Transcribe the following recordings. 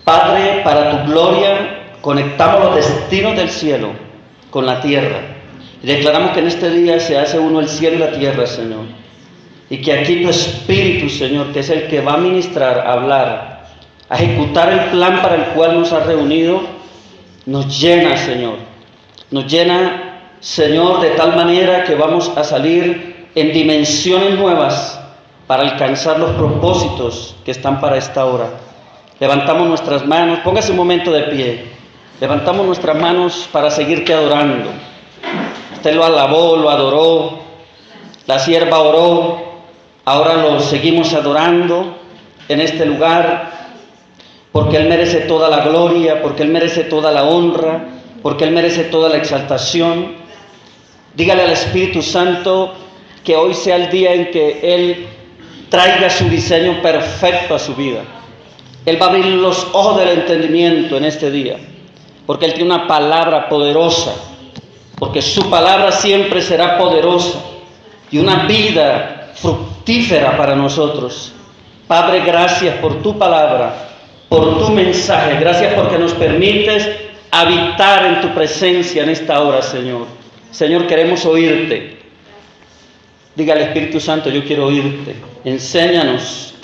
Padre, para tu gloria, conectamos los destinos del cielo con la tierra. Y declaramos que en este día se hace uno el cielo y la tierra, Señor. Y que aquí tu Espíritu, Señor, que es el que va a ministrar, a hablar, a ejecutar el plan para el cual nos ha reunido, nos llena, Señor. Nos llena, Señor, de tal manera que vamos a salir en dimensiones nuevas para alcanzar los propósitos que están para esta hora. Levantamos nuestras manos, póngase un momento de pie. Levantamos nuestras manos para seguirte adorando. Usted lo alabó, lo adoró, la sierva oró, ahora lo seguimos adorando en este lugar, porque Él merece toda la gloria, porque Él merece toda la honra, porque Él merece toda la exaltación. Dígale al Espíritu Santo que hoy sea el día en que Él traiga su diseño perfecto a su vida. Él va a abrir los ojos del entendimiento en este día, porque Él tiene una palabra poderosa, porque su palabra siempre será poderosa y una vida fructífera para nosotros. Padre, gracias por tu palabra, por tu mensaje, gracias porque nos permites habitar en tu presencia en esta hora, Señor. Señor, queremos oírte. Diga al Espíritu Santo, yo quiero oírte. Enséñanos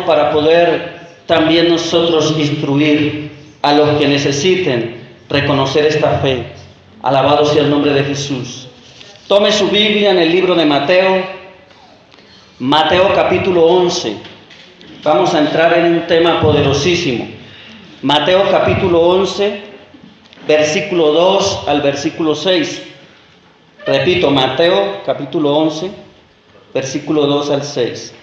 para poder también nosotros instruir a los que necesiten reconocer esta fe. Alabado sea el nombre de Jesús. Tome su Biblia en el libro de Mateo capítulo 11. Vamos a entrar en un tema poderosísimo. Mateo capítulo 11, versículo 2 al versículo 6. Repito, Mateo capítulo 11, versículo 2 al 6.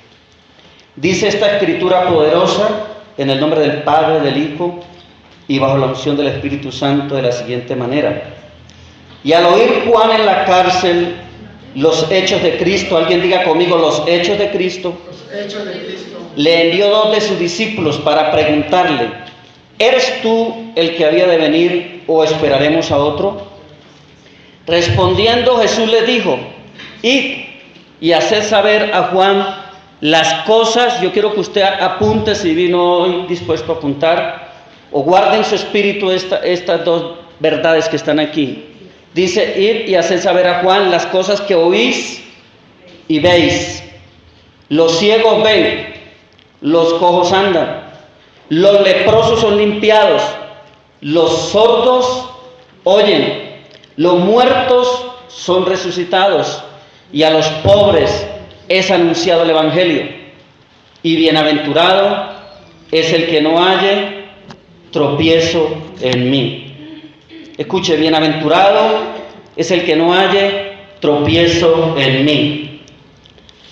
Dice esta escritura poderosa en el nombre del Padre, del Hijo y bajo la unción del Espíritu Santo de la siguiente manera. Y al oír Juan en la cárcel los hechos de Cristo, alguien diga conmigo, los hechos de Cristo, le envió 2 de sus discípulos para preguntarle: ¿eres tú el que había de venir o esperaremos a otro? Respondiendo Jesús les dijo: id y haced saber a Juan las cosas. Yo quiero que usted apunte, si vino hoy dispuesto a apuntar, o guarde en su espíritu estas 2 verdades que están aquí. Dice: id y haced saber a Juan las cosas que oís y veis. Los ciegos ven, los cojos andan, los leprosos son limpiados, los sordos oyen, los muertos son resucitados, y a los pobres es anunciado el Evangelio. Y bienaventurado es el que no halle tropiezo en mí. Escuche, bienaventurado es el que no halle tropiezo en mí.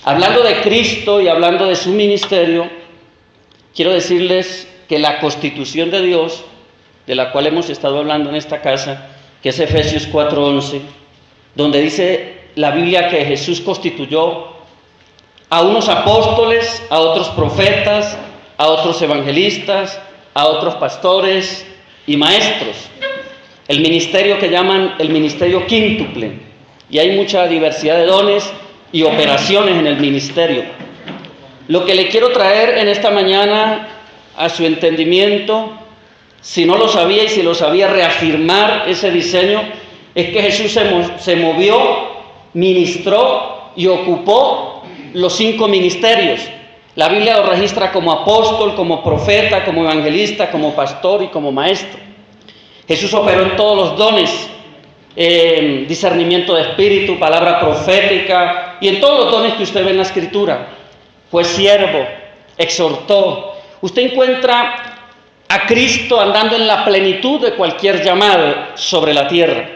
Hablando de Cristo y hablando de su ministerio, quiero decirles que la constitución de Dios, de la cual hemos estado hablando en esta casa, que es Efesios 4:11, donde dice la Biblia que Jesús constituyó a unos apóstoles, a otros profetas, a otros evangelistas, a otros pastores y maestros. El ministerio que llaman el ministerio quíntuple. Y hay mucha diversidad de dones y operaciones en el ministerio. Lo que le quiero traer en esta mañana a su entendimiento, si no lo sabía y si lo sabía, reafirmar ese diseño, es que Jesús se movió, ministró y ocupó los 5 ministerios. La Biblia lo registra como apóstol, como profeta, como evangelista, como pastor y como maestro. Jesús operó en todos los dones, discernimiento de espíritu, palabra profética y en todos los dones que usted ve en la Escritura. Fue siervo, exhortó. Usted encuentra a Cristo andando en la plenitud de cualquier llamado sobre la tierra,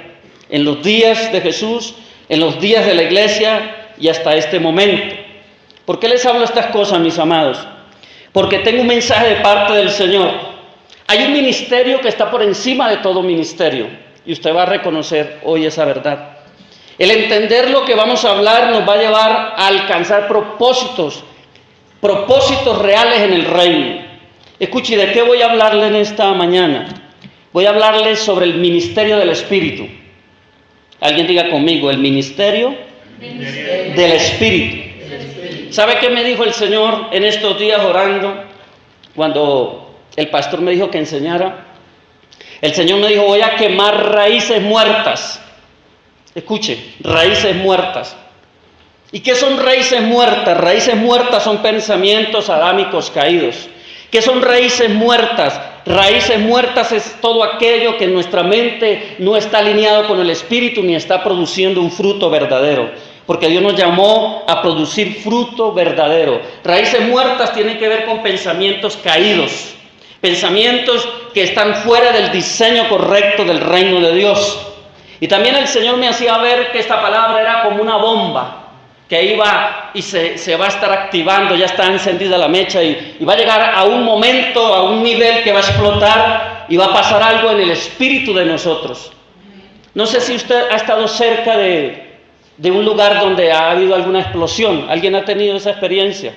en los días de Jesús, en los días de la iglesia y hasta este momento. ¿Por qué les hablo estas cosas, mis amados? Porque tengo un mensaje de parte del Señor. Hay un ministerio que está por encima de todo ministerio, y usted va a reconocer hoy esa verdad. El entender lo que vamos a hablar nos va a llevar a alcanzar propósitos reales en el reino. Escuche, ¿de qué voy a hablarle en esta mañana? Voy a hablarle sobre el ministerio del Espíritu. Alguien diga conmigo, el ministerio del Espíritu. ¿Sabe qué me dijo el Señor en estos días orando? Cuando el pastor me dijo que enseñara. El Señor me dijo, voy a quemar raíces muertas. Escuche, raíces muertas. ¿Y qué son raíces muertas? Raíces muertas son pensamientos adámicos caídos. ¿Qué son raíces muertas? Raíces muertas es todo aquello que en nuestra mente no está alineado con el Espíritu ni está produciendo un fruto verdadero. Porque Dios nos llamó a producir fruto verdadero. Raíces muertas tienen que ver con pensamientos caídos. Pensamientos que están fuera del diseño correcto del reino de Dios. Y también el Señor me hacía ver que esta palabra era como una bomba que iba y se va a estar activando, ya está encendida la mecha y va a llegar a un momento, a un nivel que va a explotar y va a pasar algo en el espíritu de nosotros. No sé si usted ha estado cerca de un lugar donde ha habido alguna explosión. ¿Alguien ha tenido esa experiencia?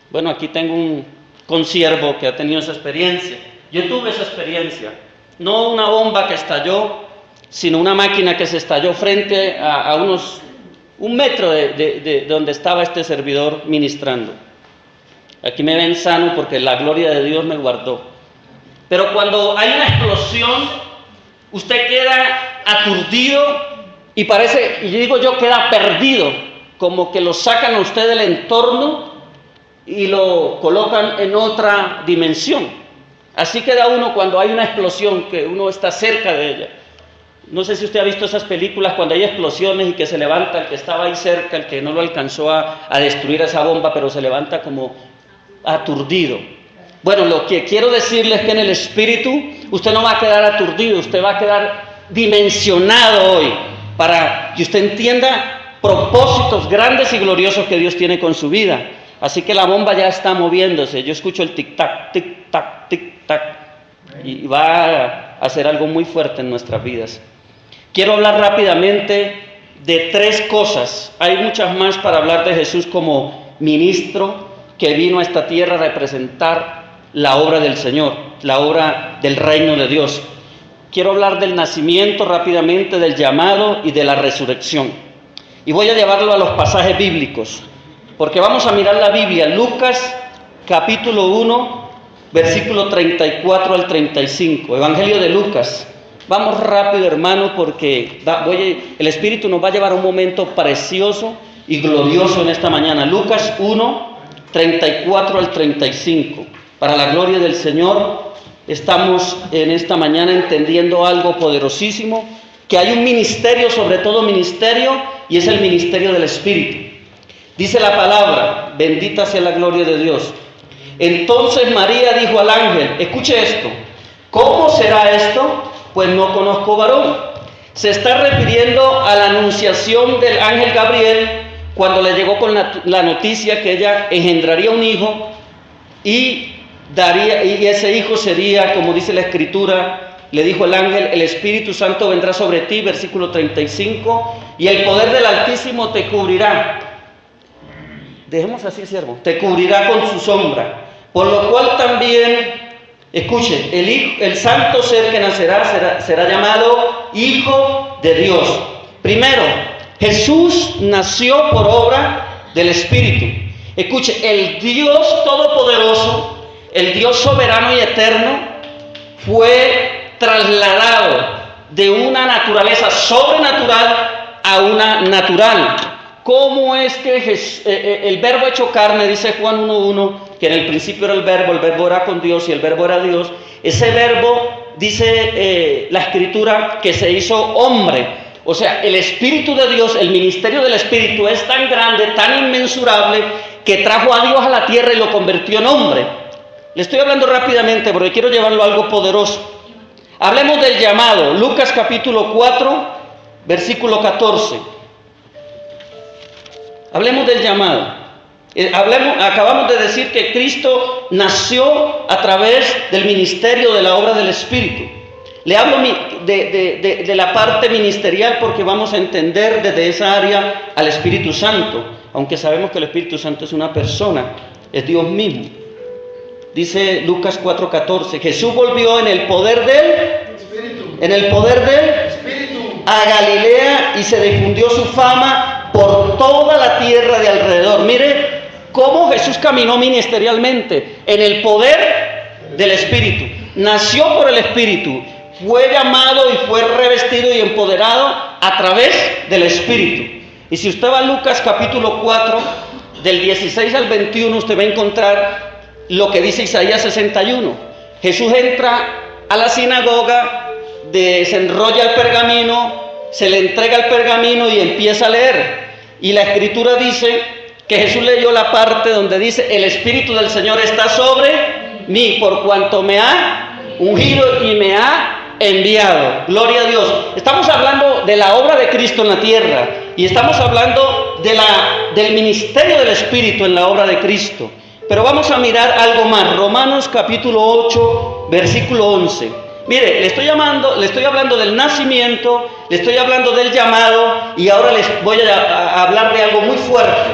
Bueno, aquí tengo un consiervo que ha tenido esa experiencia. Yo tuve esa experiencia. No una bomba que estalló, sino una máquina que se estalló frente a un metro de donde estaba este servidor ministrando. Aquí me ven sano porque la gloria de Dios me guardó. Pero cuando hay una explosión, usted queda aturdido y parece, y digo yo, queda perdido, como que lo sacan a usted del entorno y lo colocan en otra dimensión. Así queda uno cuando hay una explosión, que uno está cerca de ella. No sé si usted ha visto esas películas cuando hay explosiones y que se levanta el que estaba ahí cerca, el que no lo alcanzó a destruir esa bomba, pero se levanta como aturdido. Bueno, lo que quiero decirles es que en el espíritu usted no va a quedar aturdido, usted va a quedar dimensionado hoy para que usted entienda propósitos grandes y gloriosos que Dios tiene con su vida. Así que la bomba ya está moviéndose. Yo escucho el tic-tac, tic-tac, tic-tac. Y va a hacer algo muy fuerte en nuestras vidas. Quiero hablar rápidamente de 3 cosas. Hay muchas más para hablar de Jesús como ministro que vino a esta tierra a representar la obra del Señor, la obra del reino de Dios. Quiero hablar del nacimiento rápidamente, del llamado y de la resurrección. Y voy a llevarlo a los pasajes bíblicos, porque vamos a mirar la Biblia. Lucas capítulo 1, versículo 34 al 35. Evangelio de Lucas. Vamos rápido, hermano, porque el Espíritu nos va a llevar a un momento precioso y glorioso en esta mañana. Lucas 1, 34 al 35. Para la gloria del Señor, estamos en esta mañana entendiendo algo poderosísimo, que hay un ministerio, sobre todo ministerio, y es el ministerio del Espíritu. Dice la palabra, bendita sea la gloria de Dios. Entonces María dijo al ángel, escuche esto, ¿cómo será esto? Pues no conozco varón. Se está refiriendo a la anunciación del ángel Gabriel cuando le llegó con la noticia que ella engendraría un hijo y ese hijo sería, como dice la Escritura, le dijo el ángel, el Espíritu Santo vendrá sobre ti, versículo 35, y el poder del Altísimo te cubrirá. Dejemos así, siervo, te cubrirá con su sombra, por lo cual también, escuchen, el santo ser que nacerá será llamado Hijo de Dios. Primero, Jesús nació por obra del Espíritu. Escuche, el Dios todopoderoso, el Dios soberano y eterno, fue trasladado de una naturaleza sobrenatural a una natural. ¿Cómo es que el verbo hecho carne, dice Juan 1:1, que en el principio era el verbo era con Dios y el verbo era Dios? Ese verbo, dice la Escritura, que se hizo hombre. O sea, el Espíritu de Dios, el ministerio del Espíritu es tan grande, tan inmensurable, que trajo a Dios a la tierra y lo convirtió en hombre. Le estoy hablando rápidamente porque quiero llevarlo a algo poderoso. Hablemos del llamado. Lucas capítulo 4, versículo 14. Hablemos del llamado. Acabamos de decir que Cristo nació a través del ministerio de la obra del Espíritu. Le hablo de la parte ministerial porque vamos a entender desde esa área al Espíritu Santo, aunque sabemos que el Espíritu Santo es una persona, es Dios mismo. Dice Lucas 4:14, Jesús volvió en el poder del Espíritu a Galilea y se difundió su fama por toda la tierra de alrededor. Mire cómo Jesús caminó ministerialmente, en el poder del Espíritu. Nació por el Espíritu. Fue llamado y fue revestido y empoderado a través del Espíritu. Y si usted va a Lucas capítulo 4, del 16 al 21, usted va a encontrar lo que dice Isaías 61. Jesús entra a la sinagoga, desenrolla el pergamino, se le entrega el pergamino y empieza a leer. Y la Escritura dice que Jesús leyó la parte donde dice: el Espíritu del Señor está sobre mí, por cuanto me ha ungido y me ha enviado. Gloria a Dios. Estamos hablando de la obra de Cristo en la tierra y estamos hablando del ministerio del Espíritu en la obra de Cristo. Pero vamos a mirar algo más. Romanos capítulo 8, versículo 11. Mire, le estoy hablando del nacimiento, le estoy hablando del llamado, y ahora les voy a hablar de algo muy fuerte,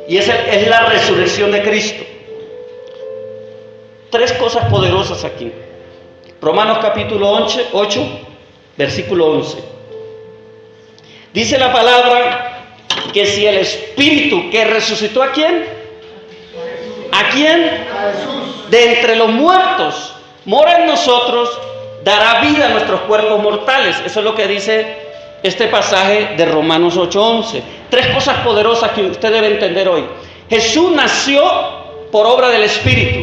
y es la resurrección de Cristo. Tres cosas poderosas aquí. Romanos capítulo 8, versículo 11. Dice la palabra que si el Espíritu que resucitó ¿a quién? ¿A quién? A Jesús. De entre los muertos mora en nosotros, dará vida a nuestros cuerpos mortales. Eso es lo que dice este pasaje de Romanos 8:11. Tres cosas poderosas que usted debe entender hoy. Jesús nació por obra del Espíritu.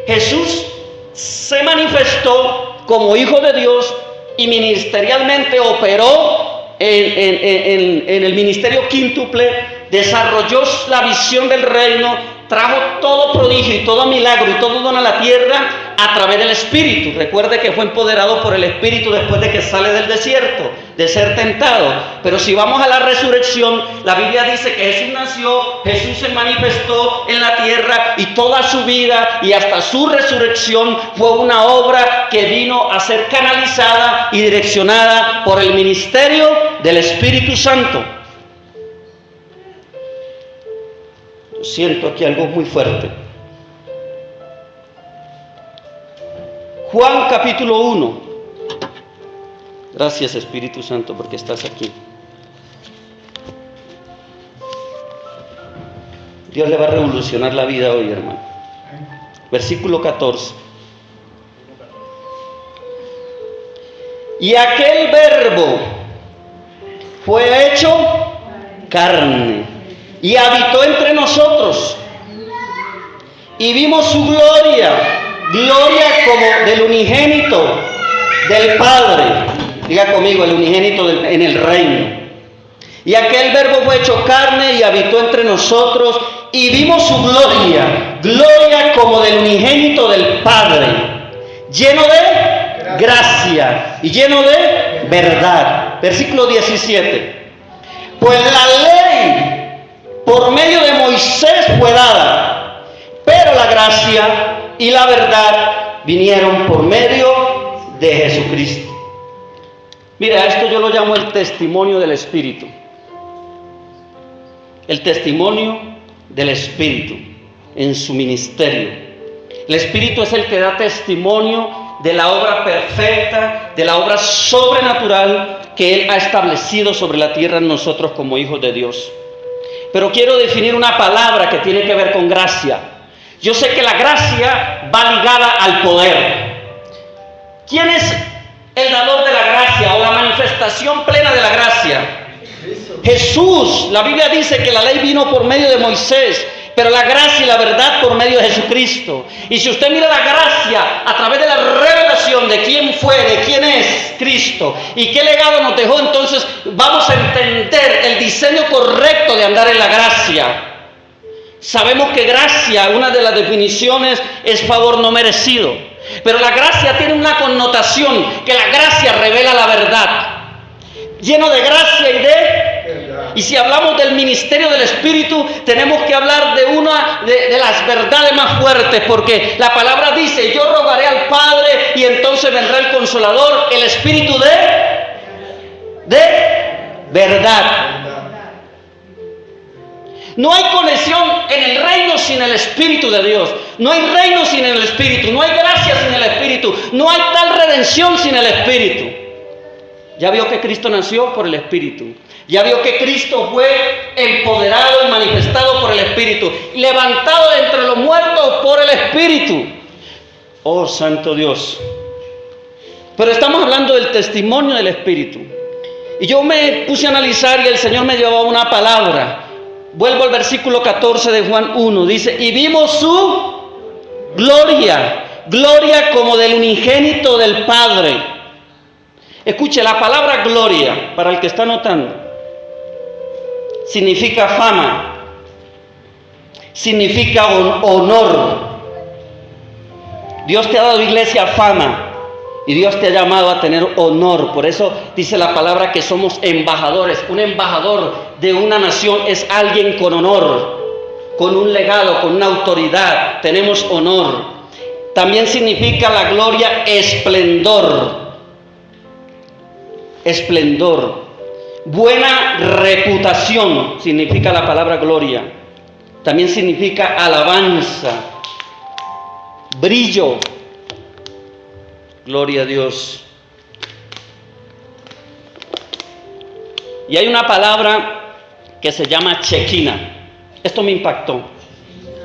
Jesús se manifestó como Hijo de Dios y ministerialmente operó en el ministerio quíntuple, desarrolló la visión del reino, trajo todo prodigio y todo milagro y todo don a la tierra a través del Espíritu. Recuerde que fue empoderado por el Espíritu después de que sale del desierto, de ser tentado. Pero si vamos a la resurrección, la Biblia dice que Jesús nació, Jesús se manifestó en la tierra, y toda su vida y hasta su resurrección fue una obra que vino a ser canalizada y direccionada por el ministerio del Espíritu Santo. Siento aquí algo muy fuerte. Juan capítulo 1. Gracias, Espíritu Santo, porque estás aquí. Dios le va a revolucionar la vida hoy, hermano. Versículo 14. Y aquel verbo fue hecho carne y habitó entre nosotros, y vimos su gloria como del unigénito del Padre. Diga conmigo, el unigénito en el reino. Y aquel verbo fue hecho carne y habitó entre nosotros, y vimos su gloria como del unigénito del Padre, lleno de gracia y lleno de verdad. Versículo 17. Pues la ley por medio de Moisés fue dada, pero la gracia y la verdad vinieron por medio de Jesucristo. Mira, esto yo lo llamo el testimonio del Espíritu. El testimonio del Espíritu en su ministerio. El Espíritu es el que da testimonio de la obra perfecta, de la obra sobrenatural que Él ha establecido sobre la tierra en nosotros como hijos de Dios. Pero quiero definir una palabra que tiene que ver con gracia. Yo sé que la gracia va ligada al poder. ¿Quién es el dador de la gracia o la manifestación plena de la gracia? Jesús. La Biblia dice que la ley vino por medio de Moisés, pero la gracia y la verdad por medio de Jesucristo. Y si usted mira la gracia a través de la revelación de quién fue, de quién es Cristo y qué legado nos dejó, entonces vamos a entender el diseño correcto de andar en la gracia. Sabemos que gracia, una de las definiciones, es favor no merecido. Pero la gracia tiene una connotación, que la gracia revela la verdad. Lleno de gracia y de... Y si hablamos del ministerio del Espíritu, tenemos que hablar de una de las verdades más fuertes, porque la palabra dice: yo rogaré al Padre y entonces vendrá el Consolador, el Espíritu de verdad. No hay conexión en el reino sin el Espíritu de Dios. No hay reino sin el Espíritu. No hay gracia sin el Espíritu. No hay tal redención sin el Espíritu. Ya vio que Cristo nació por el Espíritu. Ya vio que Cristo fue empoderado y manifestado por el Espíritu. Levantado de entre los muertos por el Espíritu. Oh, santo Dios. Pero estamos hablando del testimonio del Espíritu. Y yo me puse a analizar y el Señor me llevó a una palabra. Vuelvo al versículo 14 de Juan 1. Dice, y vimos su gloria. Gloria como del unigénito del Padre. Escuche, la palabra gloria, para el que está notando, significa fama, significa honor. Dios te ha dado, iglesia, fama. Y Dios te ha llamado a tener honor. Por eso dice la palabra que somos embajadores. Un embajador de una nación es alguien con honor, con un legado, con una autoridad. Tenemos honor. También significa la gloria esplendor. Esplendor. Buena reputación significa la palabra gloria. También significa alabanza, brillo. Gloria a Dios. Y hay una palabra que se llama chequina. Esto me impactó.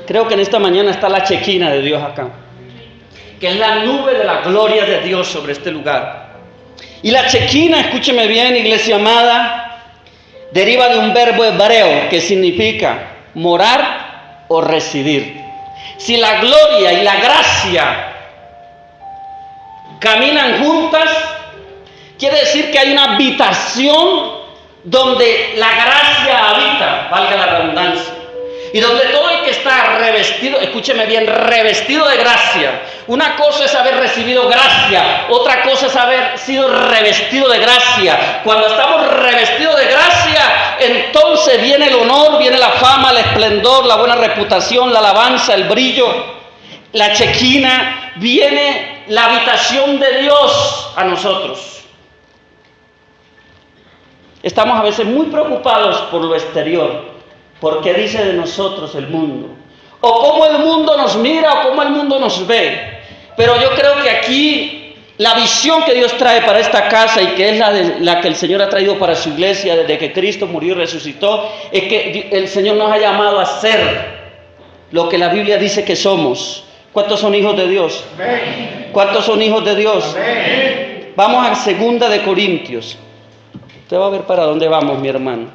Creo que en esta mañana está la chequina de Dios acá, que es la nube de la gloria de Dios sobre este lugar. Y la chequina, escúcheme bien, iglesia amada, deriva de un verbo hebreo que significa morar o residir. Si la gloria y la gracia caminan juntas, quiere decir que hay una habitación donde la gracia habita, valga la redundancia, y donde todo el que está revestido, escúcheme bien, revestido de gracia. Una cosa es haber recibido gracia, otra cosa es haber sido revestido de gracia. Cuando estamos revestidos de gracia, entonces viene el honor, viene la fama, el esplendor, la buena reputación, la alabanza, el brillo, la chequina, viene la habitación de Dios a nosotros. Estamos a veces muy preocupados por lo exterior, por qué dice de nosotros el mundo, o cómo el mundo nos mira, o cómo el mundo nos ve. Pero yo creo que aquí la visión que Dios trae para esta casa, y que es la que el Señor ha traído para su iglesia desde que Cristo murió y resucitó, es que el Señor nos ha llamado a ser lo que la Biblia dice que somos. ¿Cuántos son hijos de Dios? Amén. ¿Cuántos son hijos de Dios? Amén. Vamos a 2 de Corintios. Usted va a ver para dónde vamos, mi hermano.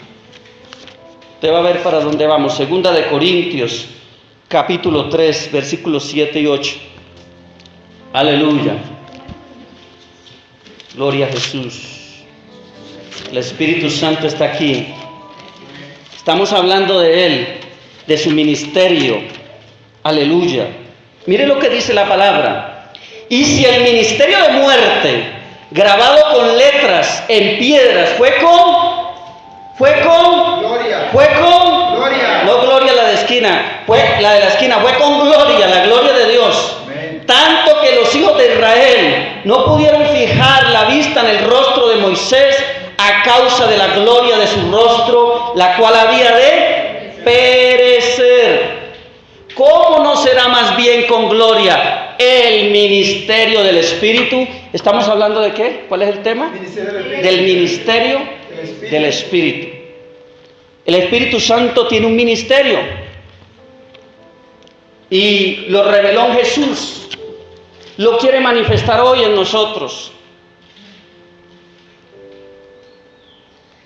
Usted va a ver para dónde vamos. 2 de Corintios, capítulo 3, versículos 7 y 8. Aleluya. Gloria a Jesús. El Espíritu Santo está aquí. Estamos hablando de Él, de su ministerio. Aleluya. Mire lo que dice la palabra. Y si el ministerio de muerte, grabado con letras en piedras, fue con gloria. No gloria la de esquina, fue la de la esquina, fue con gloria, la gloria de Dios. Amén. Tanto que los hijos de Israel no pudieron fijar la vista en el rostro de Moisés a causa de la gloria de su rostro, la cual había de perecer. ¿Cómo no será más bien con gloria el ministerio del Espíritu? ¿Estamos hablando de qué? ¿Cuál es el tema? Del ministerio del Espíritu. El Espíritu Santo tiene un ministerio y lo reveló en Jesús. Lo quiere manifestar hoy en nosotros.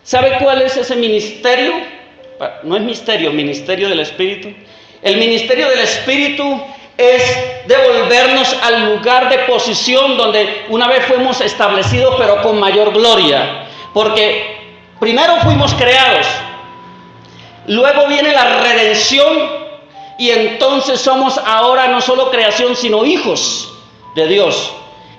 ¿Sabe cuál es ese ministerio? No es misterio, ministerio del Espíritu. El ministerio del Espíritu es devolvernos al lugar de posición donde una vez fuimos establecidos, pero con mayor gloria. Porque primero fuimos creados, luego viene la redención, y entonces somos ahora no solo creación, sino hijos de Dios,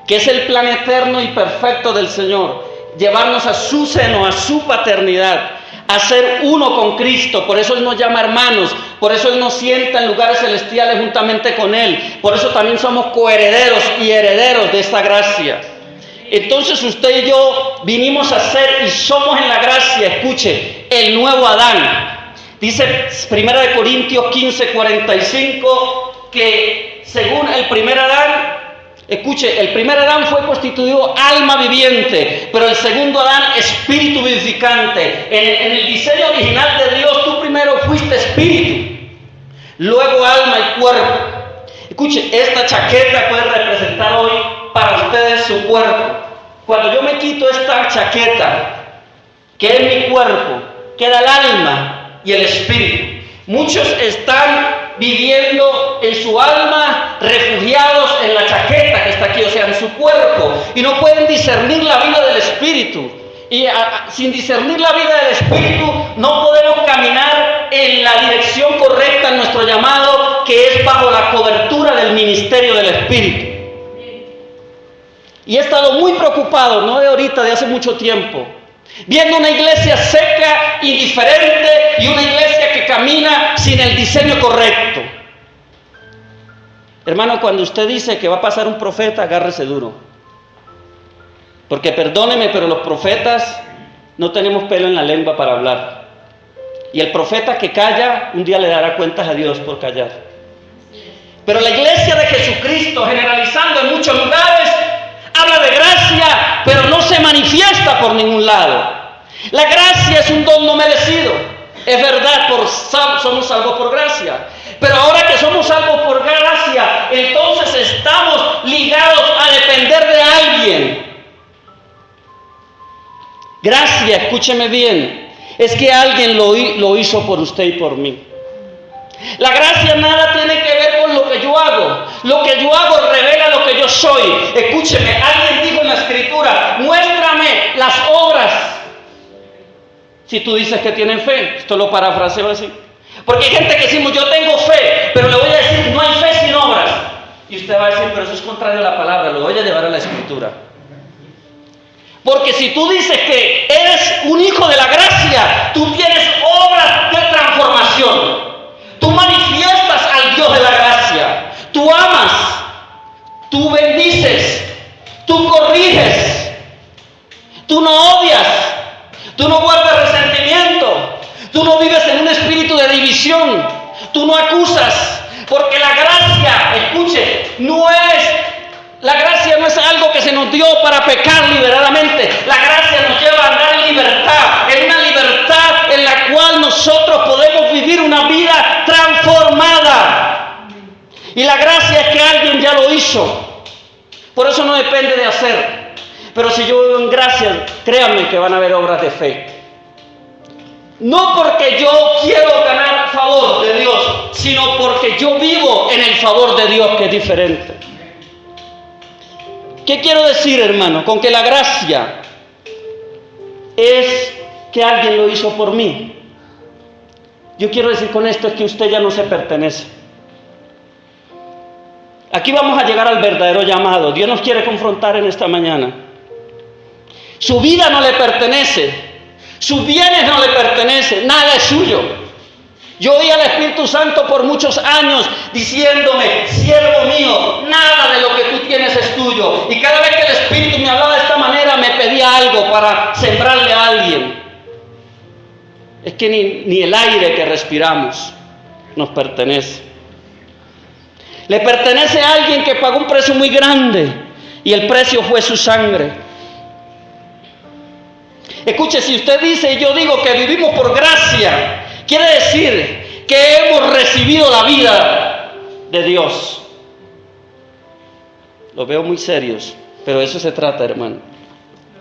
que es el plan eterno y perfecto del Señor. Llevarnos a su seno, a su paternidad, a ser uno con Cristo. Por eso Él nos llama hermanos, por eso Él nos sienta en lugares celestiales juntamente con Él. Por eso también somos coherederos y herederos de esta gracia. Entonces usted y yo vinimos a ser y somos en la gracia, escuche, el nuevo Adán. Dice 1 Corintios 15:45 que según el primer Adán, escuche, el primer Adán fue constituido alma viviente, pero el segundo Adán espíritu vivificante. En el diseño original de Dios, tú primero fuiste espíritu, luego alma y cuerpo. Escuche, esta chaqueta puede representar presentar hoy para ustedes su cuerpo. Cuando yo me quito esta chaqueta, que es mi cuerpo, queda el alma y el espíritu. Muchos están viviendo en su alma, refugiados en la chaqueta que está aquí, o sea, en su cuerpo, y no pueden discernir la vida del espíritu. Y sin discernir la vida del espíritu, no podemos caminar en la dirección correcta en nuestro llamado, que es bajo la cobertura del ministerio del espíritu. Y he estado muy preocupado, no de ahorita, de hace mucho tiempo, viendo una iglesia seca, indiferente, y una iglesia que camina sin el diseño correcto. Hermano, cuando usted dice que va a pasar un profeta, agárrese duro. Porque perdóneme, pero los profetas no tenemos pelo en la lengua para hablar. Y el profeta que calla, un día le dará cuentas a Dios por callar. Pero la iglesia de Jesucristo, generalizando en muchos lugares, habla de gracia, pero no se manifiesta por ningún lado. La gracia es un don no merecido. Es verdad, somos salvos por gracia. Pero ahora que somos salvos por gracia, entonces estamos ligados a depender de alguien. Gracia, escúcheme bien, es que alguien lo hizo por usted y por mí. La gracia nada tiene que ver con lo que yo hago. Lo que yo hago revela lo que yo soy. Escúcheme, alguien dijo en la Escritura, muéstrame las obras. Si tú dices que tienen fe, esto lo parafraseo así. Porque hay gente que decimos, yo tengo fe, pero le voy a decir, no hay fe sin obras. Y usted va a decir, pero eso es contrario a la palabra, lo voy a llevar a la Escritura. Porque si tú dices que eres un hijo de la gracia, tú tienes obras de transformación. Tú manifiestas al Dios de la gracia. Tú amas, tú bendices, tú corriges, tú no odias, tú no guardas resentimiento, tú no vives en un espíritu de división, tú no acusas, porque la gracia, escuche, la gracia no es algo que se nos dio para pecar liberadamente. La gracia nos lleva a andar en libertad, en una libertad en la cual nosotros podemos vivir una vida transformada. Y la gracia es que alguien ya lo hizo. Por eso no depende de hacer. Pero si yo vivo en gracia, créanme que van a haber obras de fe. No porque yo quiero ganar favor de Dios, sino porque yo vivo en el favor de Dios, que es diferente. ¿Qué quiero decir, hermano? Con que la gracia es que alguien lo hizo por mí. Yo quiero decir con esto es que usted ya no se pertenece. Aquí vamos a llegar al verdadero llamado. Dios nos quiere confrontar en esta mañana. Su vida no le pertenece, sus bienes no le pertenecen, nada es suyo. Yo oí al Espíritu Santo por muchos años diciéndome, siervo mío, nada de lo que tú tienes es tuyo. Y cada vez que el Espíritu me hablaba de esta manera, me pedía algo para sembrarle a alguien. Es que ni el aire que respiramos nos pertenece. Le pertenece a alguien que pagó un precio muy grande y el precio fue su sangre. Escuche, si usted dice y yo digo que vivimos por gracia, quiere decir que hemos recibido la vida de Dios. Los veo muy serios, pero de eso se trata, hermano.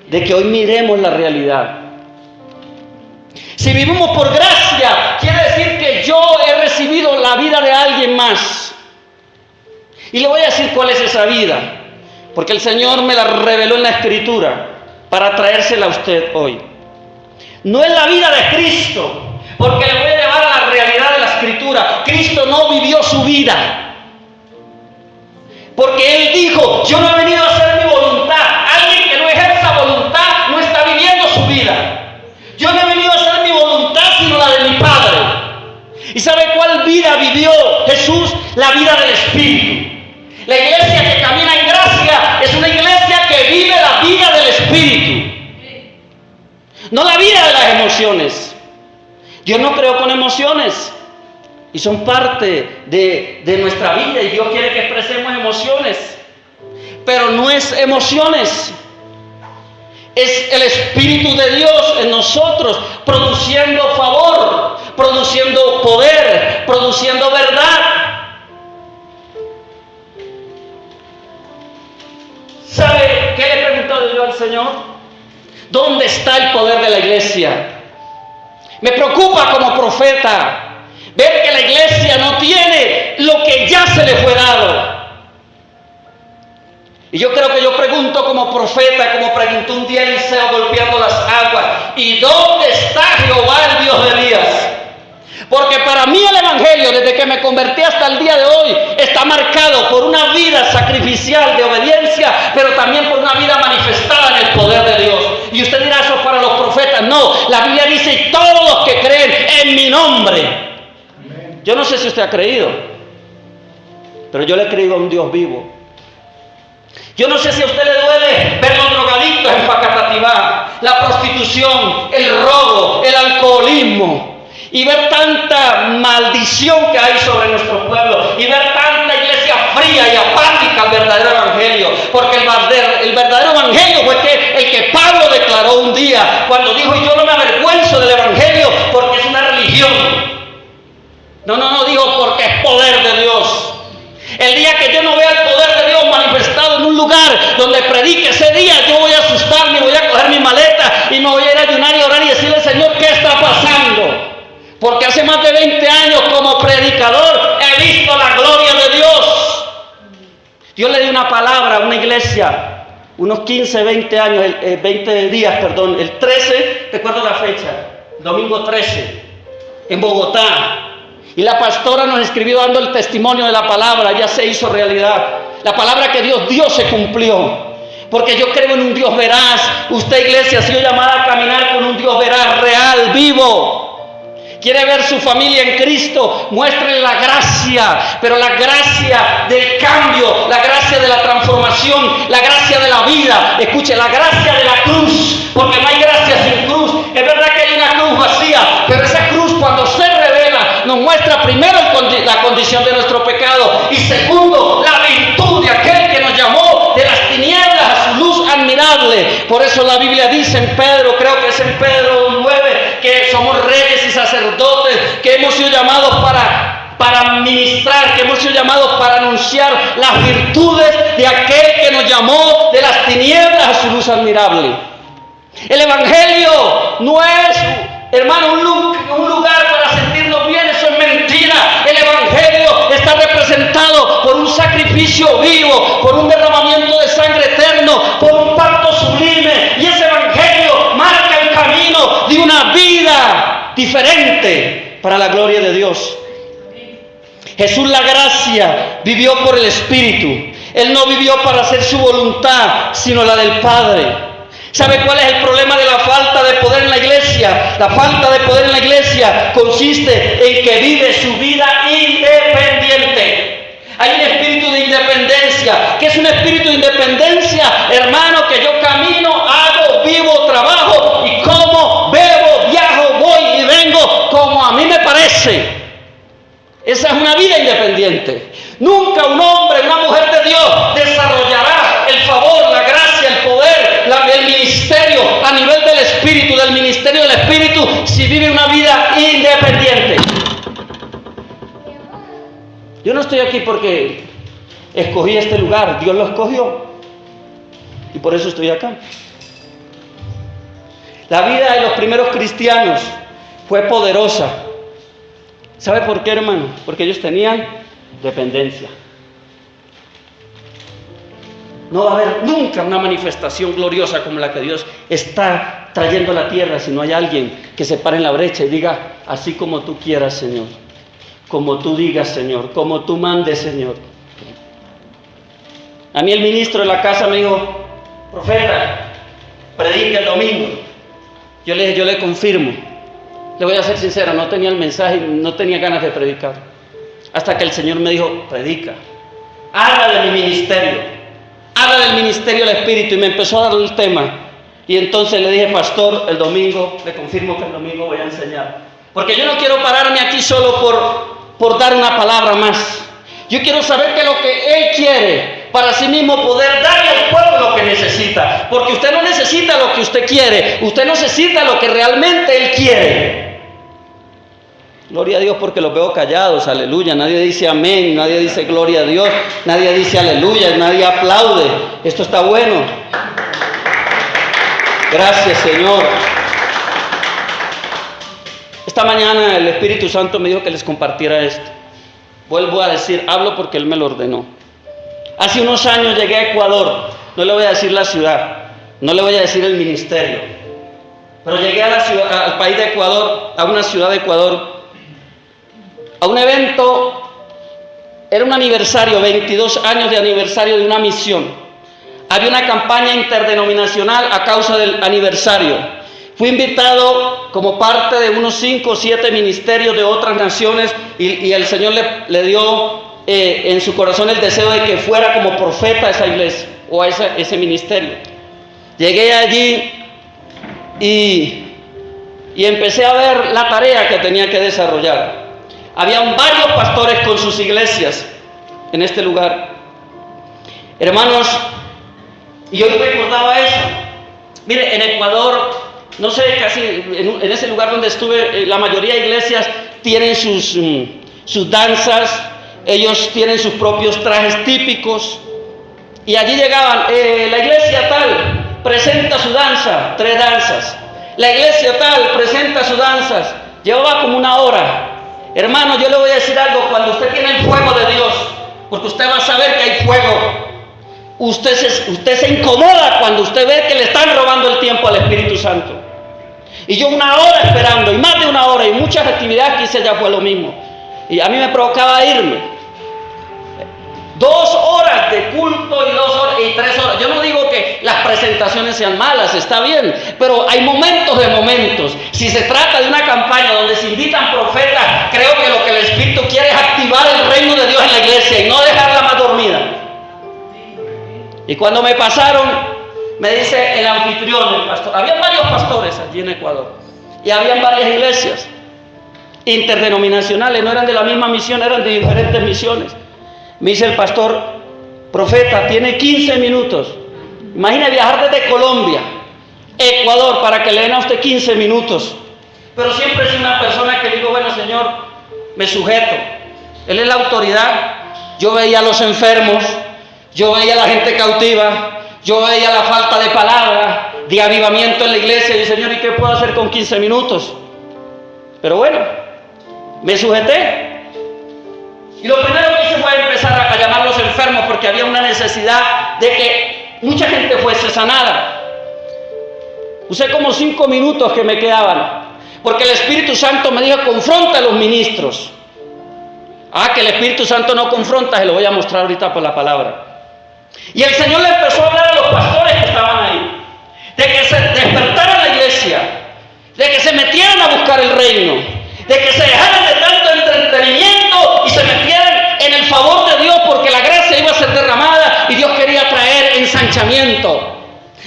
De que hoy miremos la realidad. Si vivimos por gracia, quiere decir que yo he recibido la vida de alguien más. Y le voy a decir cuál es esa vida, porque el Señor me la reveló en la Escritura para traérsela a usted hoy. No es la vida de Cristo, porque le voy a llevar a la realidad de la Escritura. Cristo no vivió su vida, porque Él dijo, yo no he venido a hacer mi voluntad. Alguien que no ejerza voluntad no está viviendo su vida. Yo no he venido a hacer mi voluntad, sino la de mi Padre. ¿Y sabe cuál vida vivió Jesús? La vida del Espíritu. La iglesia que camina en gracia es una iglesia que vive la vida del Espíritu, no la vida de las emociones. Dios no creó con emociones y son parte de nuestra vida, y Dios quiere que expresemos emociones, pero no es emociones, es el Espíritu de Dios en nosotros, produciendo favor, produciendo poder, produciendo verdad. pregúntale yo al Señor, ¿dónde está el poder de la iglesia? Me preocupa como profeta ver que la iglesia no tiene lo que ya se le fue dado. Y yo creo que yo pregunto como profeta, como preguntó un día Eliseo golpeando las aguas, ¿y dónde está Jehová, el Dios de Elías? Porque para mí el Evangelio, desde que me convertí hasta el día de hoy, está marcado por una vida sacrificial de obediencia, pero también por una vida manifestada en el poder de Dios. Y usted dirá, eso es para los profetas. No, la Biblia dice, y todos los que creen en mi nombre. Yo no sé si usted ha creído, pero yo le he creído a un Dios vivo. Yo no sé si a usted le duele ver los drogadictos en Facatativá, la prostitución, el robo, el alcoholismo, y ver tanta maldición que hay sobre nuestro pueblo, y ver tanta iglesia fría y apática al verdadero evangelio, porque el verdadero evangelio fue el que Pablo declaró un día, cuando dijo, y yo no me avergüenzo del evangelio porque es una religión. No, dijo porque es poder de Dios. El día que yo no vea el poder de Dios manifestado en un lugar donde predique, ese día yo voy a asustarme, voy a coger mi maleta y me voy a ir a ayunar y orar y decirle, Señor, ¿qué está pasando? Porque hace más de 20 años como predicador he visto la gloria de Dios. Dios le dio una palabra a una iglesia, unos 15, 20 años, 20 días, perdón, el 13, recuerdo la fecha, domingo 13, en Bogotá. Y la pastora nos escribió dando el testimonio de la palabra, ya se hizo realidad. La palabra que Dios dio se cumplió. Porque yo creo en un Dios veraz. Usted, iglesia, ha sido llamada a caminar con un Dios veraz, real, vivo. Quiere ver su familia en Cristo, muéstrele la gracia, pero la gracia del cambio, la gracia de la transformación, la gracia de la vida. Escuche, la gracia de la cruz, porque no hay gracia sin cruz. Es verdad que hay una cruz vacía, pero esa cruz cuando se revela nos muestra primero la condición de nuestro pecado y segundo, la virtud de aquel que nos llamó de las tinieblas a su luz admirable. Por eso la Biblia dice en Pedro, creo que es en Pedro 9, que somos reyes y sacerdotes, que hemos sido llamados para ministrar, que hemos sido llamados para anunciar las virtudes de aquel que nos llamó de las tinieblas a su luz admirable. El Evangelio no es, hermano, un lugar para sentirnos bien, eso es mentira. El Evangelio está representado por un sacrificio vivo, por un derramamiento de sangre eterno, por un pacto sublime, y ese Evangelio marca el camino de una vida diferente para la gloria de Dios. Jesús, la gracia, vivió por el Espíritu. Él no vivió para hacer su voluntad, sino la del Padre. ¿Sabe cuál es el problema de la falta de poder en la iglesia? La falta de poder en la iglesia consiste en que vive su vida independiente. Hay un espíritu de independencia. ¿Qué es un espíritu de independencia? Hermano, que yo camino, hago, vivo, trabajo y como, bebo, viajo, voy y vengo como a mí me parece. Esa es una vida independiente. Nunca un hombre, una mujer de Dios desarrollará el favor, la gracia, el poder, el ministerio a nivel del Espíritu, del ministerio del Espíritu, si vive una vida independiente. Yo no estoy aquí porque escogí este lugar, Dios lo escogió y por eso estoy acá. La vida de los primeros cristianos fue poderosa. ¿Sabe por qué, hermano? Porque ellos tenían dependencia. No va a haber nunca una manifestación gloriosa como la que Dios está trayendo a la tierra si no hay alguien que se pare en la brecha y diga, así como tú quieras, Señor, como tú digas, Señor, como tú mandes, Señor. A mí el ministro de la casa me dijo, profeta, predica el domingo. Yo le dije, yo le confirmo. Le voy a ser sincero, no tenía el mensaje, no tenía ganas de predicar. Hasta que el Señor me dijo, predica, habla de mi ministerio, habla del ministerio del Espíritu, y me empezó a dar el tema. Y entonces le dije, pastor, el domingo, le confirmo que el domingo voy a enseñar. Porque yo no quiero pararme aquí solo por dar una palabra más. Yo quiero saber que lo que Él quiere, para sí mismo poder darle al pueblo lo que necesita. Porque usted no necesita lo que usted quiere, usted necesita lo que realmente Él quiere. Gloria a Dios porque los veo callados, aleluya. Nadie dice amén, nadie dice gloria a Dios, nadie dice aleluya, nadie aplaude. Esto está bueno. Gracias, Señor. Esta mañana el Espíritu Santo me dijo que les compartiera esto. Vuelvo a decir, hablo porque Él me lo ordenó. Hace unos años llegué a Ecuador. No le voy a decir la ciudad, no le voy a decir el ministerio, pero llegué a la ciudad, al país de Ecuador, a una ciudad de Ecuador, a un evento. Era un aniversario, 22 años de aniversario de una misión. Había una campaña interdenominacional a causa del aniversario. Fui invitado como parte de unos 5 o 7 ministerios de otras naciones y el Señor le dio en su corazón el deseo de que fuera como profeta a esa iglesia o a ese ministerio. Llegué allí y empecé a ver la tarea que tenía que desarrollar. Habían varios pastores con sus iglesias en este lugar. Hermanos, y yo recordaba eso. Mire, en Ecuador, no sé, casi en ese lugar donde estuve, la mayoría de iglesias tienen sus danzas, ellos tienen sus propios trajes típicos. Y allí llegaban, la iglesia tal presenta su danza, 3 danzas. La iglesia tal presenta sus danzas. Llevaba como 1 hora. Hermano, yo le voy a decir algo, cuando usted tiene el fuego de Dios, porque usted va a saber que hay fuego, usted se incomoda cuando usted ve que le están robando el tiempo al Espíritu Santo. Y yo 1 hora esperando, y más de 1 hora, y muchas actividades que hice ya fue lo mismo. Y a mí me provocaba irme. 2 horas de culto y 2 horas y 3 horas. Yo no digo que las presentaciones sean malas, está bien, pero hay momentos de momentos. Si se trata de una campaña donde se invitan profetas, creo que lo que el Espíritu quiere es activar el reino de Dios en la iglesia y no dejarla más dormida. Y cuando me pasaron, me dice el anfitrión, el pastor, había varios pastores allí en Ecuador y habían varias iglesias interdenominacionales, no eran de la misma misión, eran de diferentes misiones. Me dice el pastor, profeta, tiene 15 minutos. Imagina viajar desde Colombia, Ecuador, para que le den a usted 15 minutos. Pero siempre soy una persona que digo, bueno, Señor, me sujeto. Él es la autoridad. Yo veía a los enfermos, yo veía a la gente cautiva, yo veía la falta de palabra, de avivamiento en la iglesia. Y Señor, ¿y qué puedo hacer con 15 minutos? Pero bueno, me sujeté. Y lo primero que hice fue empezar a llamar a los enfermos porque había una necesidad de que mucha gente fuese sanada. Usé como 5 minutos que me quedaban, porque el Espíritu Santo me dijo, confronta a los ministros. Que el Espíritu Santo no confronta, se lo voy a mostrar ahorita por la palabra. Y el Señor le empezó a hablar a los pastores que estaban ahí, de que se despertaran la iglesia, de que se metieran a buscar el reino, de que se dejaran de tanto entretenimiento y se metieran en el favor de Dios, porque la gracia iba a ser derramada y Dios quería traer ensanchamiento.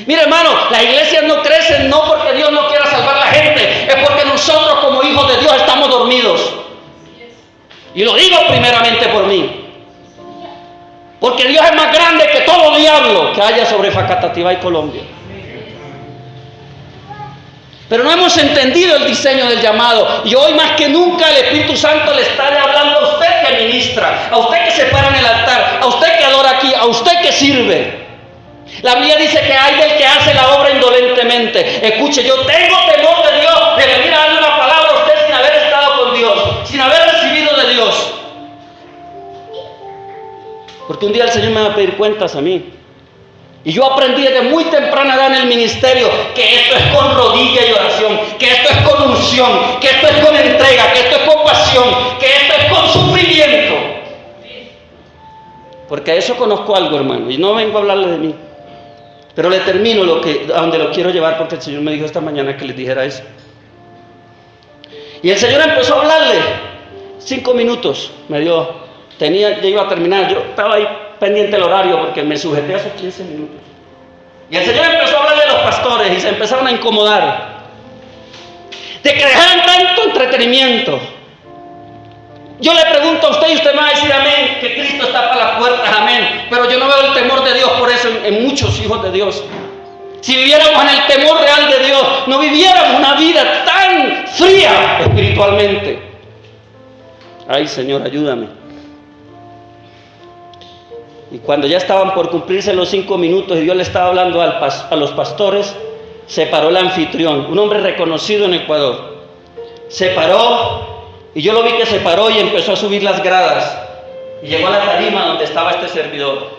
Mire, hermano, las iglesias no crecen no porque Dios no quiera salvar a la gente, es porque nosotros como hijos de Dios estamos dormidos. Y lo digo primeramente por mí, porque Dios es más grande que todo diablo que haya sobre Facatativá y Colombia. Pero no hemos entendido el diseño del llamado. Y hoy más que nunca el Espíritu Santo le está hablando a usted que ministra, a usted que se para en el altar, a usted que adora aquí, a usted que sirve. La Biblia dice que hay del que hace la obra indolentemente. Escuche, yo tengo temor de Dios, de venir a darle una palabra a usted sin haber estado con Dios, sin haber recibido de Dios. Porque un día el Señor me va a pedir cuentas a mí. Y yo aprendí desde muy temprana edad en el ministerio que esto es con rodilla y oración, que esto es con unción, que esto es con entrega, que esto es con pasión, que esto es con sufrimiento. Porque a eso conozco algo, hermano, y no vengo a hablarle de mí. Pero le termino a donde lo quiero llevar, porque el Señor me dijo esta mañana que les dijera eso. Y el Señor empezó a hablarle. 5 minutos me dio. Ya iba a terminar. Yo estaba ahí pendiente del horario porque me sujeté a esos 15 minutos. Y el Señor empezó a hablarle a los pastores y se empezaron a incomodar. De que dejaran tanto entretenimiento. Yo le pregunto a usted y usted me va a decir amén, que Cristo está para las puertas, amén. Pero yo no veo el temor de Dios por eso en muchos hijos de Dios. Si viviéramos en el temor real de Dios, no viviéramos una vida tan fría espiritualmente. Ay, Señor, ayúdame. Y cuando ya estaban por cumplirse los 5 minutos y Dios le estaba hablando a los pastores, se paró el anfitrión, un hombre reconocido en Ecuador. Se paró y yo lo vi que se paró y empezó a subir las gradas. Y llegó a la tarima donde estaba este servidor.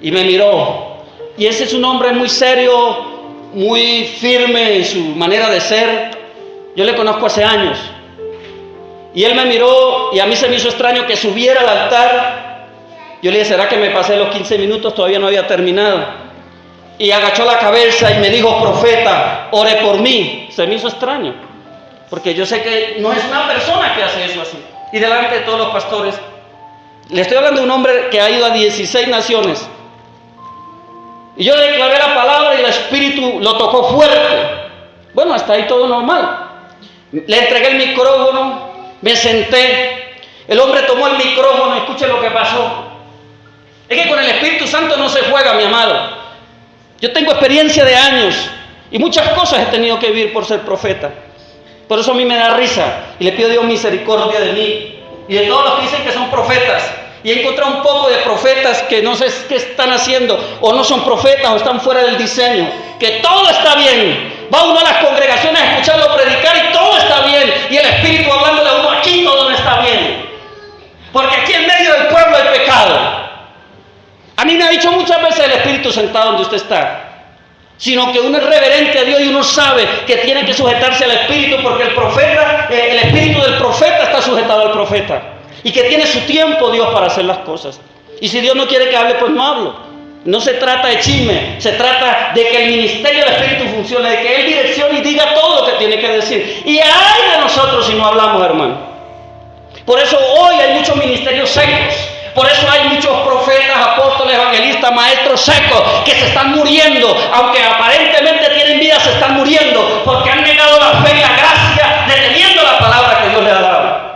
Y me miró. Y ese es un hombre muy serio, muy firme en su manera de ser. Yo le conozco hace años. Y él me miró y a mí se me hizo extraño que subiera al altar. Yo le dije, ¿será que me pasé los 15 minutos? Todavía no había terminado. Y agachó la cabeza y me dijo, profeta, ore por mí. Se me hizo extraño, porque yo sé que no es una persona que hace eso así. Y delante de todos los pastores, le estoy hablando de un hombre que ha ido a 16 naciones. Y yo le declaré la palabra y el Espíritu lo tocó fuerte. Bueno, hasta ahí todo normal. Le entregué el micrófono, me senté. El hombre tomó el micrófono, escuche lo que pasó. Es que con el Espíritu Santo no se juega, mi amado. Yo tengo experiencia de años y muchas cosas he tenido que vivir por ser profeta. Por eso a mí me da risa y le pido a Dios misericordia de mí y de todos los que dicen que son profetas. Y he encontrado un poco de profetas que no sé qué están haciendo, o no son profetas o están fuera del diseño. Que todo está bien. Va uno a las congregaciones a escucharlo predicar y todo está bien. Y el Espíritu hablándole a uno, aquí todo no está bien. Porque aquí en medio del pueblo hay pecado. A mí me ha dicho muchas veces el Espíritu sentado donde usted está. Sino que uno es reverente a Dios y uno sabe que tiene que sujetarse al Espíritu, porque el Espíritu del profeta está sujetado al profeta. Y que tiene su tiempo Dios para hacer las cosas. Y si Dios no quiere que hable, pues no hablo. No se trata de chisme, se trata de que el ministerio del Espíritu funcione, de que Él direccione y diga todo lo que tiene que decir. Y ay de nosotros si no hablamos, hermano. Por eso hoy hay muchos ministerios secos. Por eso hay muchos profetas, apóstoles, evangelistas, maestros secos que se están muriendo, aunque aparentemente tienen vida, se están muriendo porque han negado la fe y la gracia deteniendo la palabra que Dios les ha dado.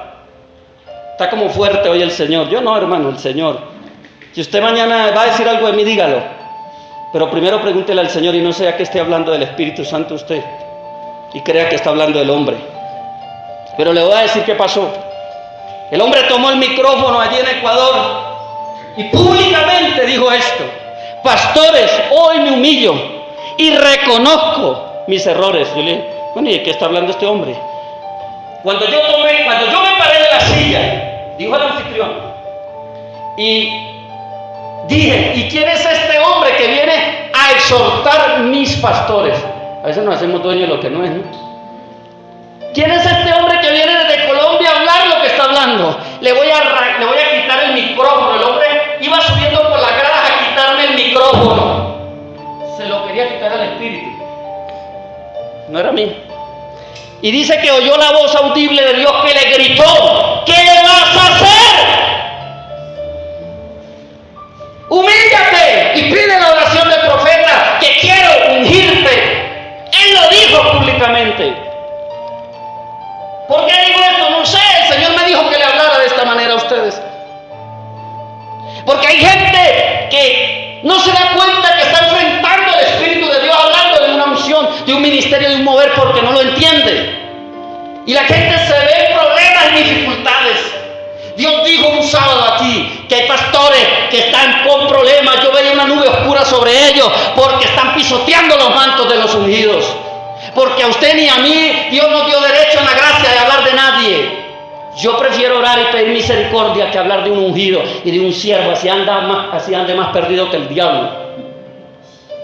Está como fuerte hoy el Señor. Yo no, hermano, el Señor. Si usted mañana va a decir algo de mí, dígalo. Pero primero pregúntele al Señor y no sea que esté hablando del Espíritu Santo usted y crea que está hablando del hombre. Pero le voy a decir qué pasó. El hombre tomó el micrófono allí en Ecuador y públicamente dijo esto: pastores, hoy me humillo y reconozco mis errores. Yo le dije, bueno, ¿y de qué está hablando este hombre? Cuando yo me paré de la silla, dijo el anfitrión, y dije, ¿y quién es este hombre que viene a exhortar mis pastores? A veces nos hacemos dueños de lo que no es, ¿no? ¿Quién es este hombre que viene desde Colombia a hablar lo que está hablando? Le voy a quitar el micrófono. El hombre iba subiendo por las gradas a quitarme el micrófono. Se lo quería quitar al Espíritu. No era a mí. Y dice que oyó la voz audible de Dios que le gritó: ¿qué vas a hacer? Humíllate y pide la oración del profeta, que quiero ungirte. Él lo dijo públicamente. ¿Por qué digo esto? No sé, el Señor me dijo que le hablara de esta manera a ustedes. Porque hay gente que no se da cuenta que está enfrentando el Espíritu de Dios, hablando de una unción, de un ministerio, de un mover, porque no lo entiende. Y la gente se ve en problemas y dificultades. Dios dijo un sábado aquí que hay pastores que están con problemas. Yo veía una nube oscura sobre ellos porque están pisoteando los mantos de los ungidos. Porque a usted ni a mí Dios no dio derecho en la gracia de hablar de nadie. Yo prefiero orar y pedir misericordia que hablar de un ungido y de un siervo. Así ande más perdido que el diablo.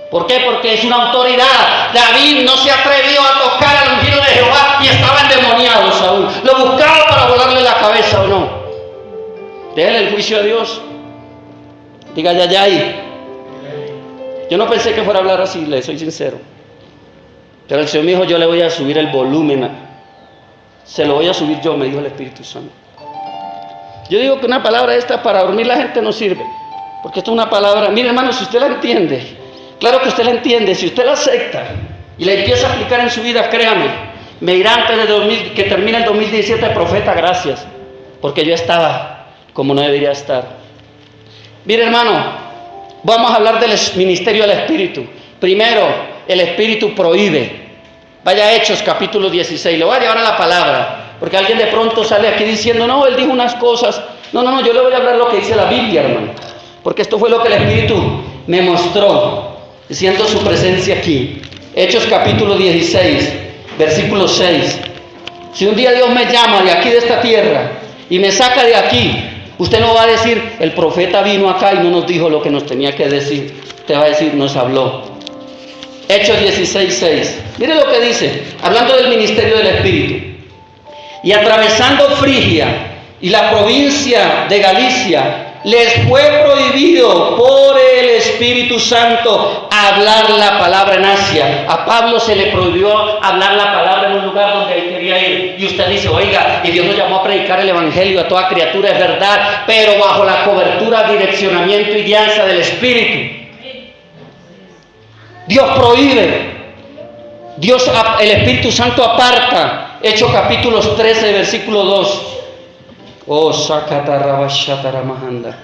¿Por qué? Porque es una autoridad. David no se atrevió a tocar al ungido de Jehová y estaba endemoniado Saúl. Lo buscaba para volarle la cabeza, ¿o no? Déjele el juicio a Dios. Diga yayay. Yo no pensé que fuera a hablar así, le soy sincero. Pero el Señor me dijo, yo le voy a subir el volumen. Se lo voy a subir yo, me dijo el Espíritu Santo. Yo digo que una palabra esta para dormir la gente no sirve. Porque esto es una palabra, mire hermano, si usted la entiende, claro que usted la entiende, si usted la acepta y la empieza a aplicar en su vida, créame, me dirá antes de que termine el 2017, profeta, gracias. Porque yo estaba como no debería estar. Mire hermano, vamos a hablar del ministerio del Espíritu. Primero, el Espíritu prohíbe. Vaya a Hechos capítulo 16, le voy a llevar a la palabra, porque alguien de pronto sale aquí diciendo, no, él dijo unas cosas. No, yo le voy a hablar lo que dice la Biblia, hermano, porque esto fue lo que el Espíritu me mostró, siendo su presencia aquí. Hechos capítulo 16, versículo 6. Si un día Dios me llama de aquí de esta tierra y me saca de aquí, usted no va a decir, el profeta vino acá y no nos dijo lo que nos tenía que decir. Usted va a decir, nos habló. Hechos 16, 6. Mire lo que dice, hablando del ministerio del Espíritu. Y atravesando Frigia y la provincia de Galicia, les fue prohibido por el Espíritu Santo hablar la palabra en Asia. A Pablo se le prohibió hablar la palabra en un lugar donde él quería ir. Y usted dice, oiga, y Dios nos llamó a predicar el Evangelio a toda criatura, es verdad, pero bajo la cobertura, direccionamiento y guianza del Espíritu. Dios prohíbe. El Espíritu Santo aparta. Hechos capítulos 13, versículo 2. Oh, Sakatarabashataramahanda.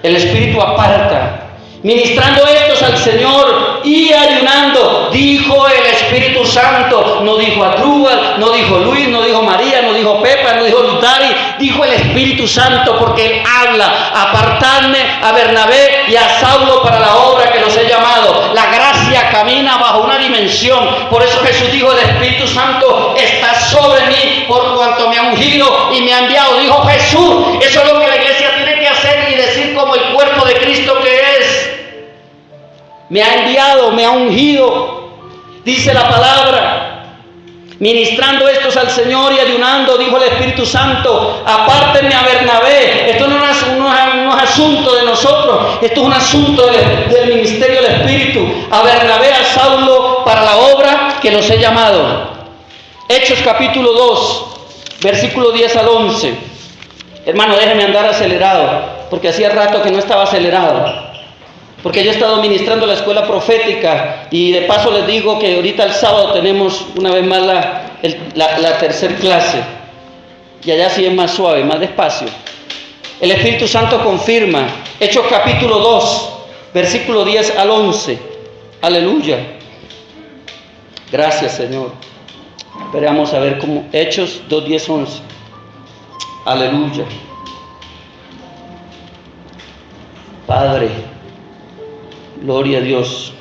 El Espíritu aparta. Ministrando estos al Señor y ayunando, dijo el Espíritu Santo. No dijo Adrúbal, no dijo Luis, no dijo María, no dijo Pepa, no dijo Lutari. Dijo el Espíritu Santo porque Él habla. Apartadme a Bernabé y a Saulo para la obra que los he llamado. La gracia camina bajo una dimensión. Por eso Jesús dijo, el Espíritu Santo está sobre mí por cuanto me ha ungido y me ha enviado. Dijo Jesús. Eso es lo que la iglesia tiene que hacer y decir como el cuerpo de Cristo que es. Me ha enviado, me ha ungido, dice la palabra. Ministrando estos al Señor y ayunando, dijo el Espíritu Santo, apártenme a Bernabé. Esto no es asunto de nosotros, esto es un asunto del ministerio del Espíritu. A Bernabé, a Saulo, para la obra que los he llamado. Hechos capítulo 2, versículo 10 al 11. Hermano, déjeme andar acelerado, porque hacía rato que no estaba acelerado. Porque yo he estado ministrando la escuela profética y de paso les digo que ahorita el sábado tenemos una vez más la tercer clase. Y allá sí es más suave, más despacio. El Espíritu Santo confirma. Hechos capítulo 2, versículo 10 al 11. Aleluya. Gracias, Señor. Esperamos a ver cómo. Hechos 2, 10, 11. Aleluya. Padre. Gloria a Dios.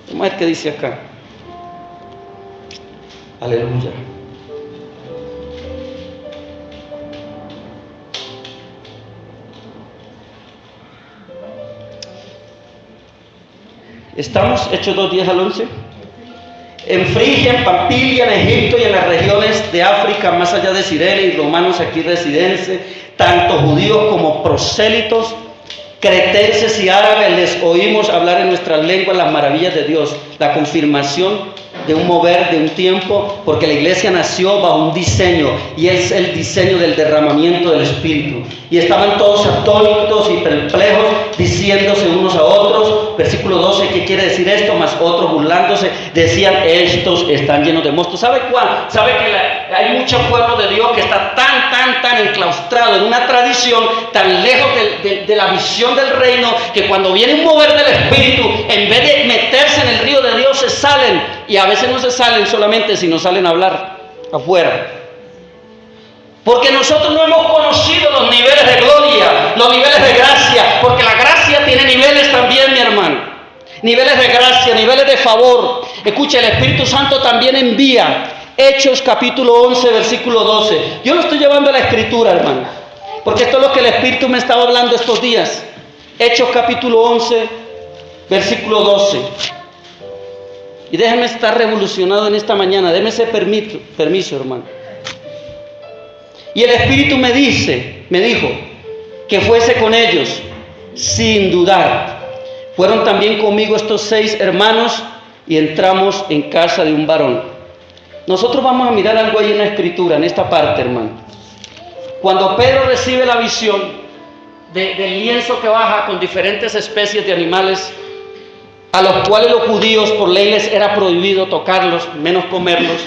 Vamos a ver qué dice acá. Aleluya. Estamos, Hechos 2, 10 al 11. En Frigia, en Pamfilia, en Egipto y en las regiones de África, más allá de Cirene y romanos aquí residentes, tanto judíos como prosélitos, cretenses y árabes, les oímos hablar en nuestras lenguas las maravillas de Dios, la confirmación de un mover, de un tiempo, porque la iglesia nació bajo un diseño, y es el diseño del derramamiento del Espíritu. Y estaban todos atónitos y perplejos, diciéndose unos a otros. Versículo 12, ¿qué quiere decir esto? Mas otros burlándose, decían, estos están llenos de monstruos. ¿Sabe cuál? ¿Sabe que hay mucho pueblo de Dios que está tan enclaustrado en una tradición, tan lejos de la visión del reino, que cuando viene un mover del Espíritu, en vez de meterse en el río de Dios, se salen, y a veces no se salen solamente, sino salen a hablar afuera? Porque nosotros no hemos conocido los niveles de gloria, los niveles de gracia, porque la gracia tiene niveles también, mi hermano. Niveles de gracia, niveles de favor. Escucha, el Espíritu Santo también envía. Hechos capítulo 11, versículo 12. Yo lo estoy llevando a la Escritura, hermano, porque esto es lo que el Espíritu me estaba hablando estos días. Hechos capítulo 11, versículo 12. Y déjeme estar revolucionado en esta mañana, déjeme ese permiso, hermano. Y el Espíritu me dijo, que fuese con ellos, sin dudar. Fueron también conmigo estos 6 hermanos, y entramos en casa de un varón. Nosotros vamos a mirar algo ahí en la Escritura, en esta parte, hermano. Cuando Pedro recibe la visión del lienzo que baja con diferentes especies de animales, a los cuales los judíos por ley les era prohibido tocarlos, menos comerlos,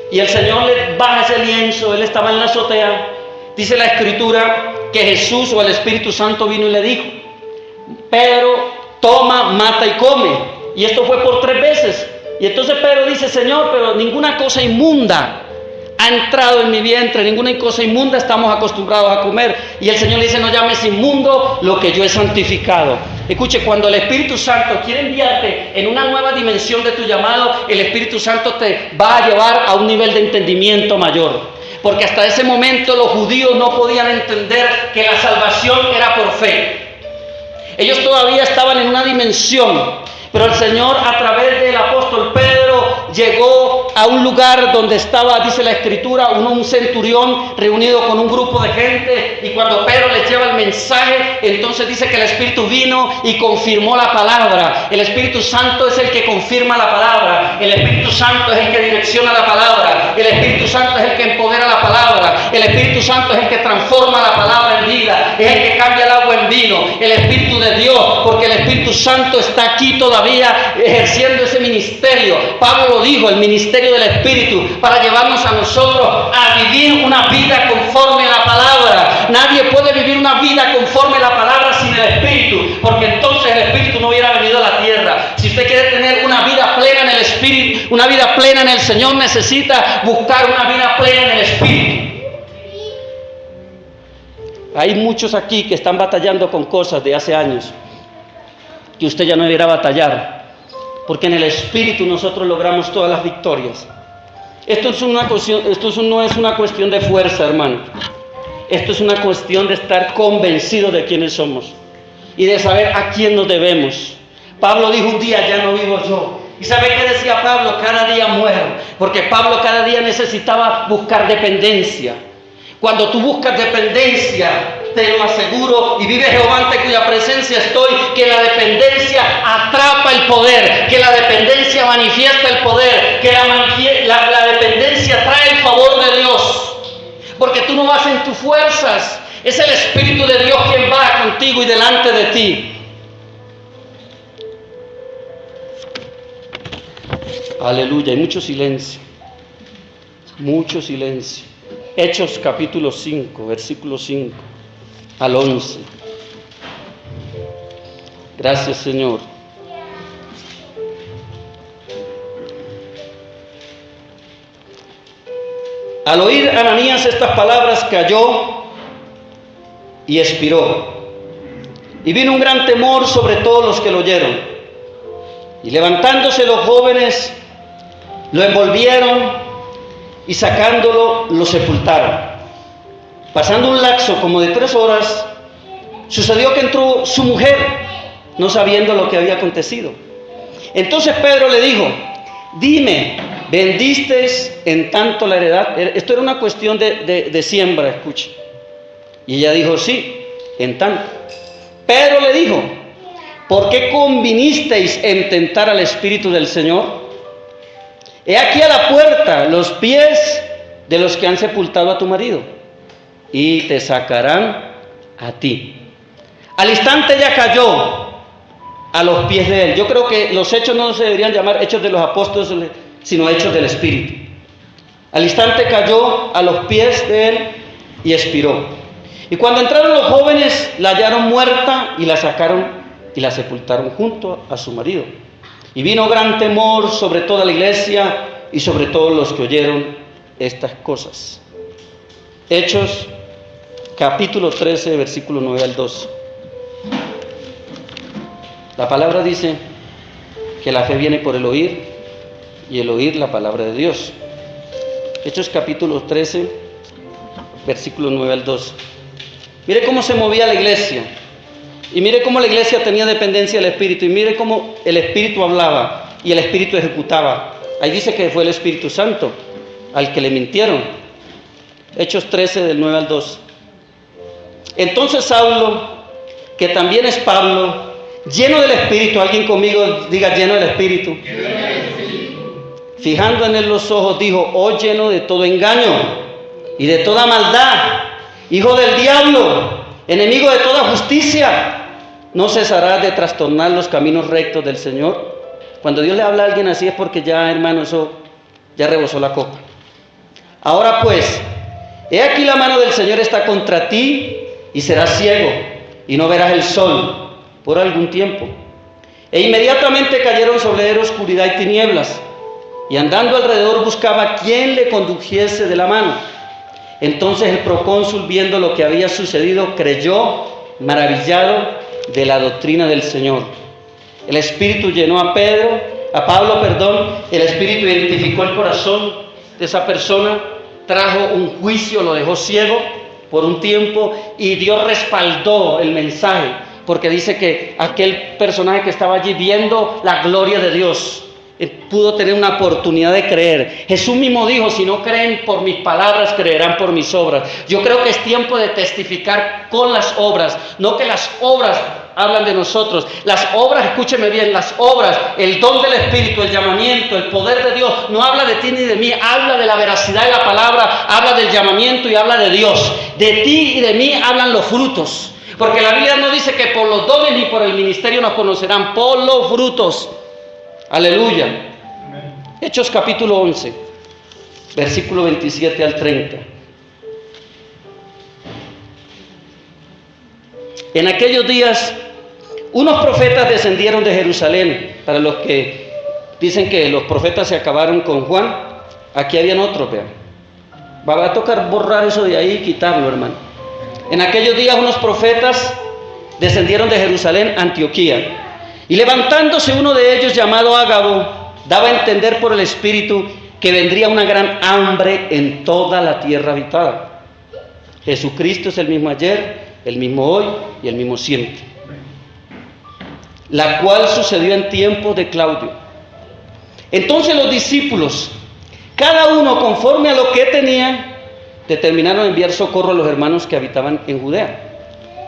y el Señor le baja ese lienzo, él estaba en la azotea. Dice la Escritura que Jesús o el Espíritu Santo vino y le dijo, Pedro, toma, mata y come. Y esto fue por 3 veces. Y entonces Pedro dice, Señor, pero ninguna cosa inmunda ha entrado en mi vientre, ninguna cosa inmunda estamos acostumbrados a comer. Y el Señor le dice, no llames inmundo lo que yo he santificado. Escuche, cuando el Espíritu Santo quiere enviarte en una nueva dimensión de tu llamado, el Espíritu Santo te va a llevar a un nivel de entendimiento mayor. Porque hasta ese momento los judíos no podían entender que la salvación era por fe. Ellos todavía estaban en una dimensión, pero el Señor a través del apóstol Pedro llegó a un lugar donde estaba, dice la Escritura, un centurión reunido con un grupo de gente, y cuando Pedro les lleva el mensaje, entonces dice que el Espíritu vino y confirmó la palabra. El Espíritu Santo es el que confirma la palabra, el Espíritu Santo es el que direcciona la palabra, el Espíritu Santo es el que empodera la palabra, el Espíritu Santo es el que transforma la palabra en vida, es el que cambia el agua en vino, el Espíritu de Dios, porque el Espíritu Santo está aquí todavía ejerciendo ese ministerio. Pablo lo dijo, el ministerio del Espíritu, para llevarnos a nosotros a vivir una vida conforme a la palabra. Nadie puede vivir una vida conforme a la palabra sin el Espíritu, porque entonces el Espíritu no hubiera venido a la tierra. Si usted quiere tener una vida plena en el Espíritu, una vida plena en el Señor, necesita buscar una vida plena en el Espíritu. Hay muchos aquí que están batallando con cosas de hace años que usted ya no deberá batallar, porque en el Espíritu nosotros logramos todas las victorias. Esto no es una cuestión de fuerza, hermano. Esto es una cuestión de estar convencido de quiénes somos y de saber a quién nos debemos. Pablo dijo un día, ya no vivo yo. ¿Y sabe qué decía Pablo? Cada día muero, porque Pablo cada día necesitaba buscar dependencia. Cuando tú buscas dependencia, te lo aseguro, y vive Jehová ante cuya presencia estoy, que la dependencia atrapa el poder, que la dependencia manifiesta el poder, que la dependencia trae el favor de Dios, porque tú no vas en tus fuerzas, es el Espíritu de Dios quien va contigo y delante de ti. Aleluya, hay mucho silencio, mucho silencio. Hechos capítulo 5, versículo 5 al 11. Gracias, Señor. Al oír Ananías estas palabras, cayó y expiró. Y vino un gran temor sobre todos los que lo oyeron. Y levantándose los jóvenes, lo envolvieron y sacándolo, lo sepultaron. Pasando un lapso como de 3 horas, sucedió que entró su mujer, no sabiendo lo que había acontecido. Entonces Pedro le dijo, dime, ¿vendisteis en tanto la heredad? Esto era una cuestión de siembra, escuche. Y ella dijo, sí, en tanto. Pedro le dijo, ¿por qué convinisteis en tentar al Espíritu del Señor? He aquí a la puerta los pies de los que han sepultado a tu marido, y te sacarán a ti. Al instante ella cayó a los pies de él. Yo creo que los hechos no se deberían llamar hechos de los apóstoles, sino hechos del Espíritu. Al instante cayó a los pies de él y expiró. Y cuando entraron los jóvenes, la hallaron muerta y la sacaron y la sepultaron junto a su marido. Y vino gran temor sobre toda la iglesia y sobre todos los que oyeron estas cosas. Hechos capítulo 13, versículo 9 al 12. La palabra dice que la fe viene por el oír y el oír la palabra de Dios. Hechos capítulo 13, versículo 9 al 12. Mire cómo se movía la iglesia. Y mire cómo la iglesia tenía dependencia del Espíritu. Y mire cómo el Espíritu hablaba y el Espíritu ejecutaba. Ahí dice que fue el Espíritu Santo al que le mintieron. Hechos 13, del 9 al 12. Entonces Saulo, que también es Pablo, lleno del Espíritu, alguien conmigo diga lleno del Espíritu. Fijando en él los ojos, dijo, oh lleno de todo engaño y de toda maldad, hijo del diablo, enemigo de toda justicia, ¿no cesarás de trastornar los caminos rectos del Señor? Cuando Dios le habla a alguien así es porque ya, hermano, eso ya rebosó la copa. Ahora pues, he aquí la mano del Señor está contra ti y serás ciego y no verás el sol por algún tiempo. E inmediatamente cayeron sobre él oscuridad y tinieblas. y andando alrededor buscaba quién le condujese de la mano. Entonces el procónsul, viendo lo que había sucedido, creyó, maravillado de la doctrina del Señor. El Espíritu llenó a Pablo, el Espíritu identificó el corazón de esa persona, trajo un juicio, lo dejó ciego por un tiempo y Dios respaldó el mensaje, porque dice que aquel personaje que estaba allí viendo la gloria de Dios, pudo tener una oportunidad de creer. Jesús mismo dijo, si no creen por mis palabras, creerán por mis obras. Yo creo que es tiempo de testificar con las obras, no que las obras hablan de nosotros. Las obras, escúcheme bien, las obras, el don del Espíritu, el llamamiento, el poder de Dios, no habla de ti ni de mí, habla de la veracidad de la palabra, habla del llamamiento y habla de Dios. De ti y de mí hablan los frutos, porque la Biblia no dice que por los dones ni por el ministerio nos conocerán, por los frutos. Aleluya. Amén. Hechos capítulo 11, versículo 27 al 30. En aquellos días, unos profetas descendieron de Jerusalén. Para los que dicen que los profetas se acabaron con Juan, aquí habían otros, vean. Va a tocar borrar eso de ahí y quitarlo, hermano. En aquellos días, unos profetas descendieron de Jerusalén a Antioquía. Y levantándose uno de ellos, llamado Ágabo, daba a entender por el Espíritu que vendría una gran hambre en toda la tierra habitada. Jesucristo es el mismo ayer, el mismo hoy y el mismo siempre. La cual sucedió en tiempos de Claudio. Entonces los discípulos, cada uno conforme a lo que tenían, determinaron enviar socorro a los hermanos que habitaban en Judea.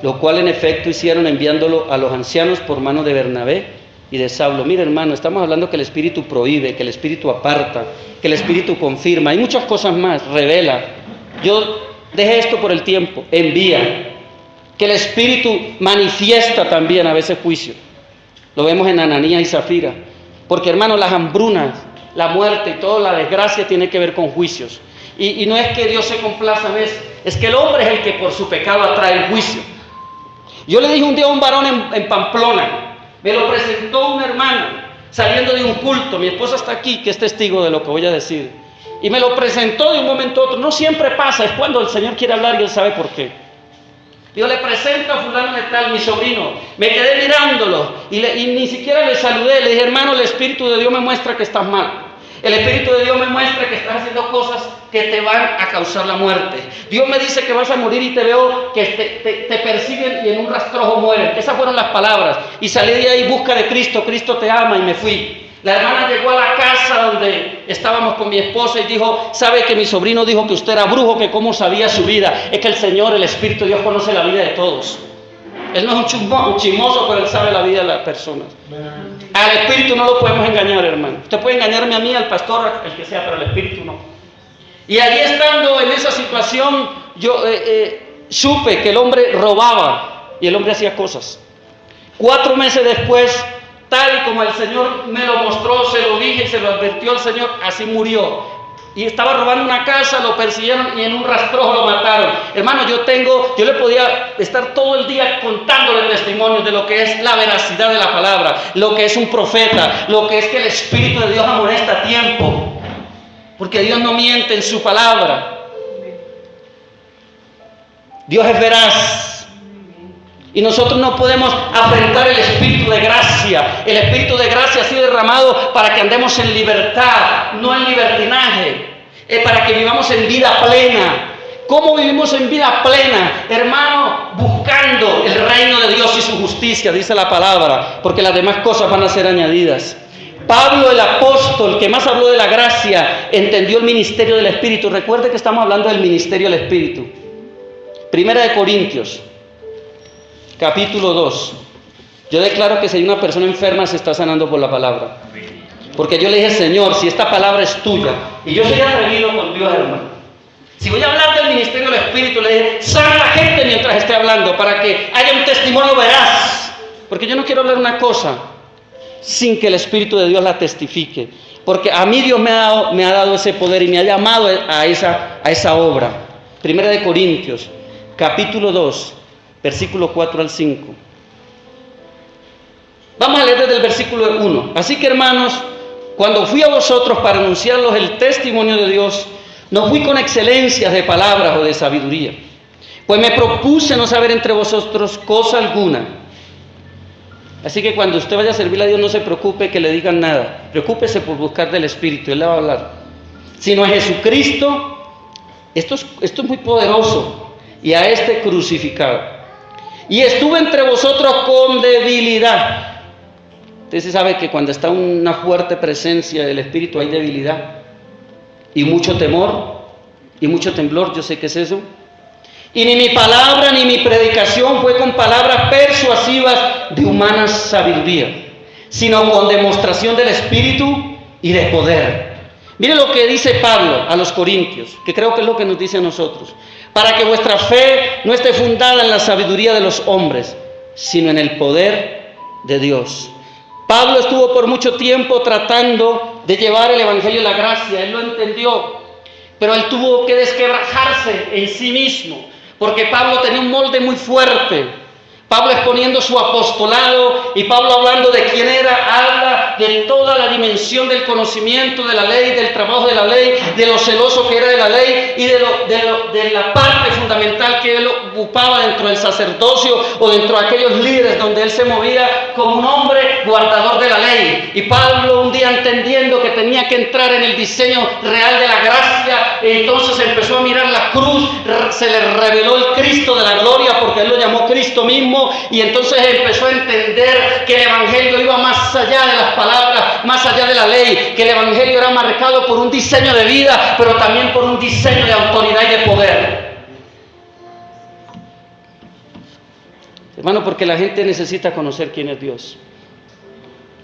Lo cual en efecto hicieron enviándolo a los ancianos por mano de Bernabé y de Saulo. Mira, hermano, estamos hablando que el Espíritu prohíbe, que el Espíritu aparta, que el Espíritu confirma. Hay muchas cosas más, revela. Yo dejé esto por el tiempo, envía. Que el Espíritu manifiesta también a veces juicio. Lo vemos en Ananías y Zafira. Porque, hermano, las hambrunas, la muerte y toda la desgracia tiene que ver con juicios. Y no es que Dios se complaza en eso, es que el hombre es el que por su pecado atrae el juicio. Yo le dije un día a un varón en Pamplona, me lo presentó una hermana saliendo de un culto, mi esposa está aquí, que es testigo de lo que voy a decir, y me lo presentó de un momento a otro. No siempre pasa, es cuando el Señor quiere hablar y Él sabe por qué. Yo le presento a fulano de tal, mi sobrino, me quedé mirándolo y ni siquiera le saludé, le dije, hermano, el Espíritu de Dios me muestra que estás mal. El Espíritu de Dios me muestra que estás haciendo cosas que te van a causar la muerte. Dios me dice que vas a morir y te veo que te persiguen y en un rastrojo mueren. Esas fueron las palabras. Y salí de ahí, busca de Cristo, Cristo te ama, y me fui. La hermana llegó a la casa donde estábamos con mi esposa y dijo, ¿sabe que mi sobrino dijo que usted era brujo, que cómo sabía su vida? Es que el Señor, el Espíritu de Dios conoce la vida de todos. Él no es un chismoso, pero Él sabe la vida de las personas. Al Espíritu no lo podemos engañar, hermano. Usted puede engañarme a mí, al pastor, el que sea, pero al Espíritu no. Y allí estando en esa situación, yo supe que el hombre robaba y el hombre hacía cosas. 4 meses después, tal y como el Señor me lo mostró, se lo dije y se lo advirtió el Señor, así murió. Y estaba robando una casa, lo persiguieron y en un rastrojo lo mataron. Hermano, yo le podía estar todo el día contándole testimonios de lo que es la veracidad de la palabra, lo que es un profeta, lo que es que el Espíritu de Dios amonesta a tiempo. Porque Dios no miente en su palabra. Dios es veraz. Y nosotros no podemos afrentar el Espíritu de gracia. El Espíritu de gracia ha sido derramado para que andemos en libertad, no en libertinaje. Para que vivamos en vida plena. ¿Cómo vivimos en vida plena? Hermano, buscando el reino de Dios y su justicia, dice la palabra, porque las demás cosas van a ser añadidas. Pablo, el apóstol, que más habló de la gracia, entendió el ministerio del Espíritu. Recuerde que estamos hablando del ministerio del Espíritu. Primera de Corintios, capítulo 2. Yo declaro que si hay una persona enferma, se está sanando por la palabra. Porque yo le dije, Señor, si esta palabra es tuya, y yo soy atrevido con Dios, hermano. Si voy a hablar del ministerio del Espíritu, le dije, sana a la gente mientras esté hablando, para que haya un testimonio veraz. Porque yo no quiero hablar una cosa sin que el Espíritu de Dios la testifique. Porque a mí Dios me ha dado ese poder y me ha llamado a esa obra. Primera de Corintios, capítulo 2, versículo 4 al 5. Vamos a leer desde el versículo 1. Así que, hermanos, Cuando fui a vosotros para anunciarlos el testimonio de Dios, no fui con excelencias de palabras o de sabiduría, pues me propuse no saber entre vosotros cosa alguna. Así que cuando usted vaya a servirle a Dios, no se preocupe que le digan nada. Preocúpese por buscar del Espíritu, Él le va a hablar. Sino a Jesucristo, esto es muy poderoso, y a este crucificado. Y estuve entre vosotros con debilidad. Usted se sabe que cuando está una fuerte presencia del Espíritu hay debilidad y mucho temor y mucho temblor, yo sé que es eso. Y ni mi palabra ni mi predicación fue con palabras persuasivas de humana sabiduría, sino con demostración del Espíritu y de poder. Mire lo que dice Pablo a los Corintios, que creo que es lo que nos dice a nosotros. Para que vuestra fe no esté fundada en la sabiduría de los hombres, sino en el poder de Dios. Pablo estuvo por mucho tiempo tratando de llevar el Evangelio de la gracia, él lo entendió, pero él tuvo que desquebrajarse en sí mismo, porque Pablo tenía un molde muy fuerte. Pablo exponiendo su apostolado y Pablo hablando de quién era, habla de toda la dimensión del conocimiento de la ley, del trabajo de la ley, de lo celoso que era de la ley y de la parte fundamental que él ocupaba dentro del sacerdocio o dentro de aquellos líderes donde él se movía como un hombre guardador de la ley. Y Pablo un día entendiendo que tenía que entrar en el diseño real de la gracia, entonces empezó a mirar la cruz, se le reveló el Cristo de la gloria porque él lo llamó Cristo mismo. Y entonces empezó a entender que el Evangelio iba más allá de las palabras, más allá de la ley, que el Evangelio era marcado por un diseño de vida, pero también por un diseño de autoridad y de poder. Hermano, porque la gente necesita conocer quién es Dios.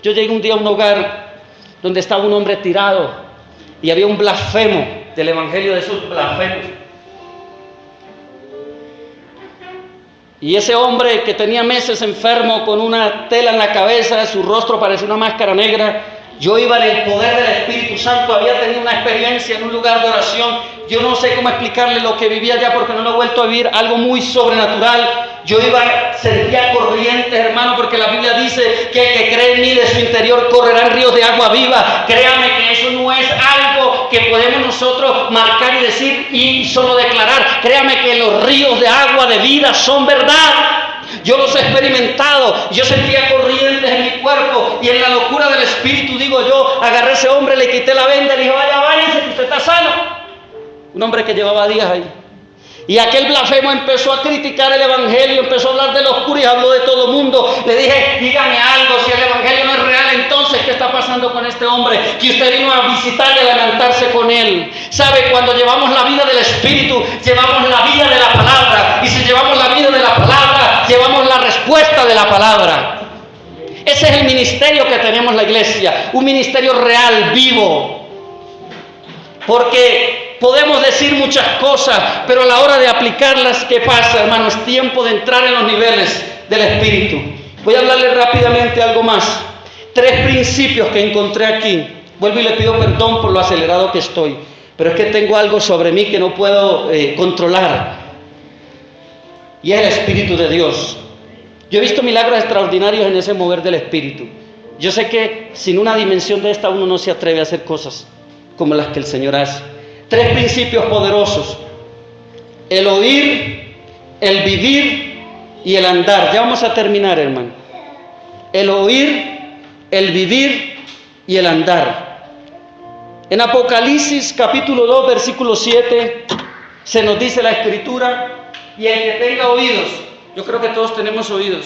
Yo llegué un día a un hogar donde estaba un hombre tirado y había un blasfemo del Evangelio, de esos blasfemos. Y ese hombre que tenía meses enfermo con una tela en la cabeza, su rostro parecía una máscara negra, yo iba en el poder del Espíritu Santo, había tenido una experiencia en un lugar de oración, yo no sé cómo explicarle lo que vivía allá porque no lo he vuelto a vivir, algo muy sobrenatural. Yo sentía corrientes, hermano, porque la Biblia dice que el que cree en mí de su interior correrán ríos de agua viva. Créame que eso no es algo que podemos nosotros marcar y decir y solo declarar. Créame que los ríos de agua de vida son verdad. Yo los he experimentado, yo sentía corrientes en mi cuerpo y en la locura del Espíritu, digo yo, agarré a ese hombre, le quité la venda y le dije, vaya, váyase, que usted está sano. Un hombre que llevaba días ahí. Y aquel blasfemo empezó a criticar el Evangelio, empezó a hablar de la oscura y habló de todo el mundo. Le dije, dígame algo, si el Evangelio no es real, entonces, ¿qué está pasando con este hombre? Que usted vino a visitar y a lamentarse con él. ¿Sabe? Cuando llevamos la vida del Espíritu, llevamos la vida de la palabra. Y si llevamos la vida de la palabra, llevamos la respuesta de la palabra. Ese es el ministerio que tenemos en la iglesia, un ministerio real, vivo. Porque podemos decir muchas cosas, pero a la hora de aplicarlas, ¿qué pasa, hermano? Es tiempo de entrar en los niveles del Espíritu. Voy a hablarle rápidamente algo más. 3 principios que encontré aquí. Vuelvo y le pido perdón por lo acelerado que estoy, pero es que tengo algo sobre mí que no puedo controlar. Y es el Espíritu de Dios. Yo he visto milagros extraordinarios en ese mover del Espíritu. Yo sé que sin una dimensión de esta uno no se atreve a hacer cosas como las que el Señor hace. 3 principios poderosos: el oír, el vivir y el andar. Ya vamos a terminar, hermano. El oír, el vivir y el andar. En Apocalipsis capítulo 2 versículo 7 se nos dice la Escritura: y el que tenga oídos, yo creo que todos tenemos oídos,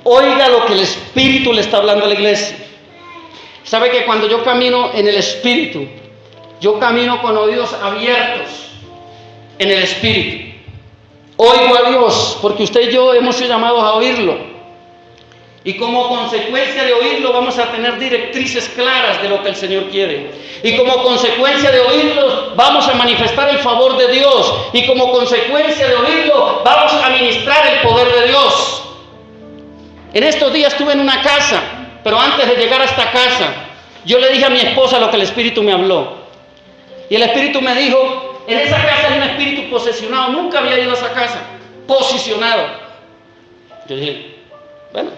oiga lo que el Espíritu le está hablando a la iglesia. ¿Sabe que cuando yo camino en el Espíritu, yo camino con oídos abiertos en el Espíritu? Oigo a Dios, porque usted y yo hemos sido llamados a oírlo. Y como consecuencia de oírlo vamos a tener directrices claras de lo que el Señor quiere. Y como consecuencia de oírlo vamos a manifestar el favor de Dios. Y como consecuencia de oírlo vamos a ministrar el poder de Dios. En estos días estuve en una casa, pero antes de llegar a esta casa, yo le dije a mi esposa lo que el Espíritu me habló. Y el Espíritu me dijo, en esa casa hay un espíritu posesionado. Nunca había ido a esa casa, posicionado. Yo dije, bueno,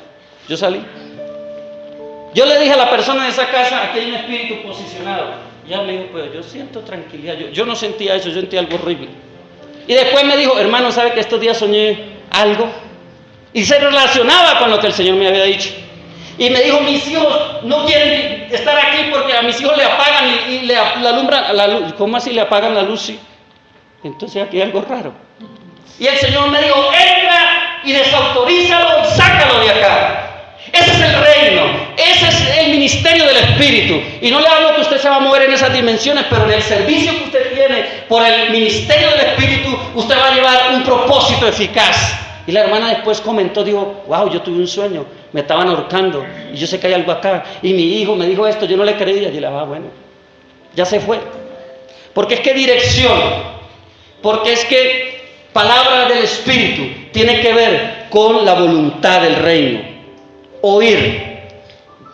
yo salí. Yo le dije a la persona de esa casa, aquí hay un espíritu posicionado. Ya me dijo, pues yo siento tranquilidad. Yo no sentía eso, yo sentía algo horrible. Y después me dijo, hermano, ¿sabe que estos días soñé algo? Y se relacionaba con lo que el Señor me había dicho. Y me dijo, mis hijos no quieren estar aquí porque a mis hijos le apagan y le alumbran la luz. ¿Cómo así le apagan la luz? Sí. Entonces aquí hay algo raro. Y el Señor me dijo, entra y desautorízalo y sácalo de acá. Ese es el reino, ese es el ministerio del Espíritu. Y no le hablo que usted se va a mover en esas dimensiones, pero en el servicio que usted tiene por el ministerio del Espíritu, usted va a llevar un propósito eficaz. Y la hermana después comentó, dijo, wow, yo tuve un sueño, me estaban ahorcando y yo sé que hay algo acá. Y mi hijo me dijo esto, yo no le creía. Y le dije, bueno, ya se fue. Porque es que dirección, porque es que palabra del Espíritu tiene que ver con la voluntad del reino. Oír,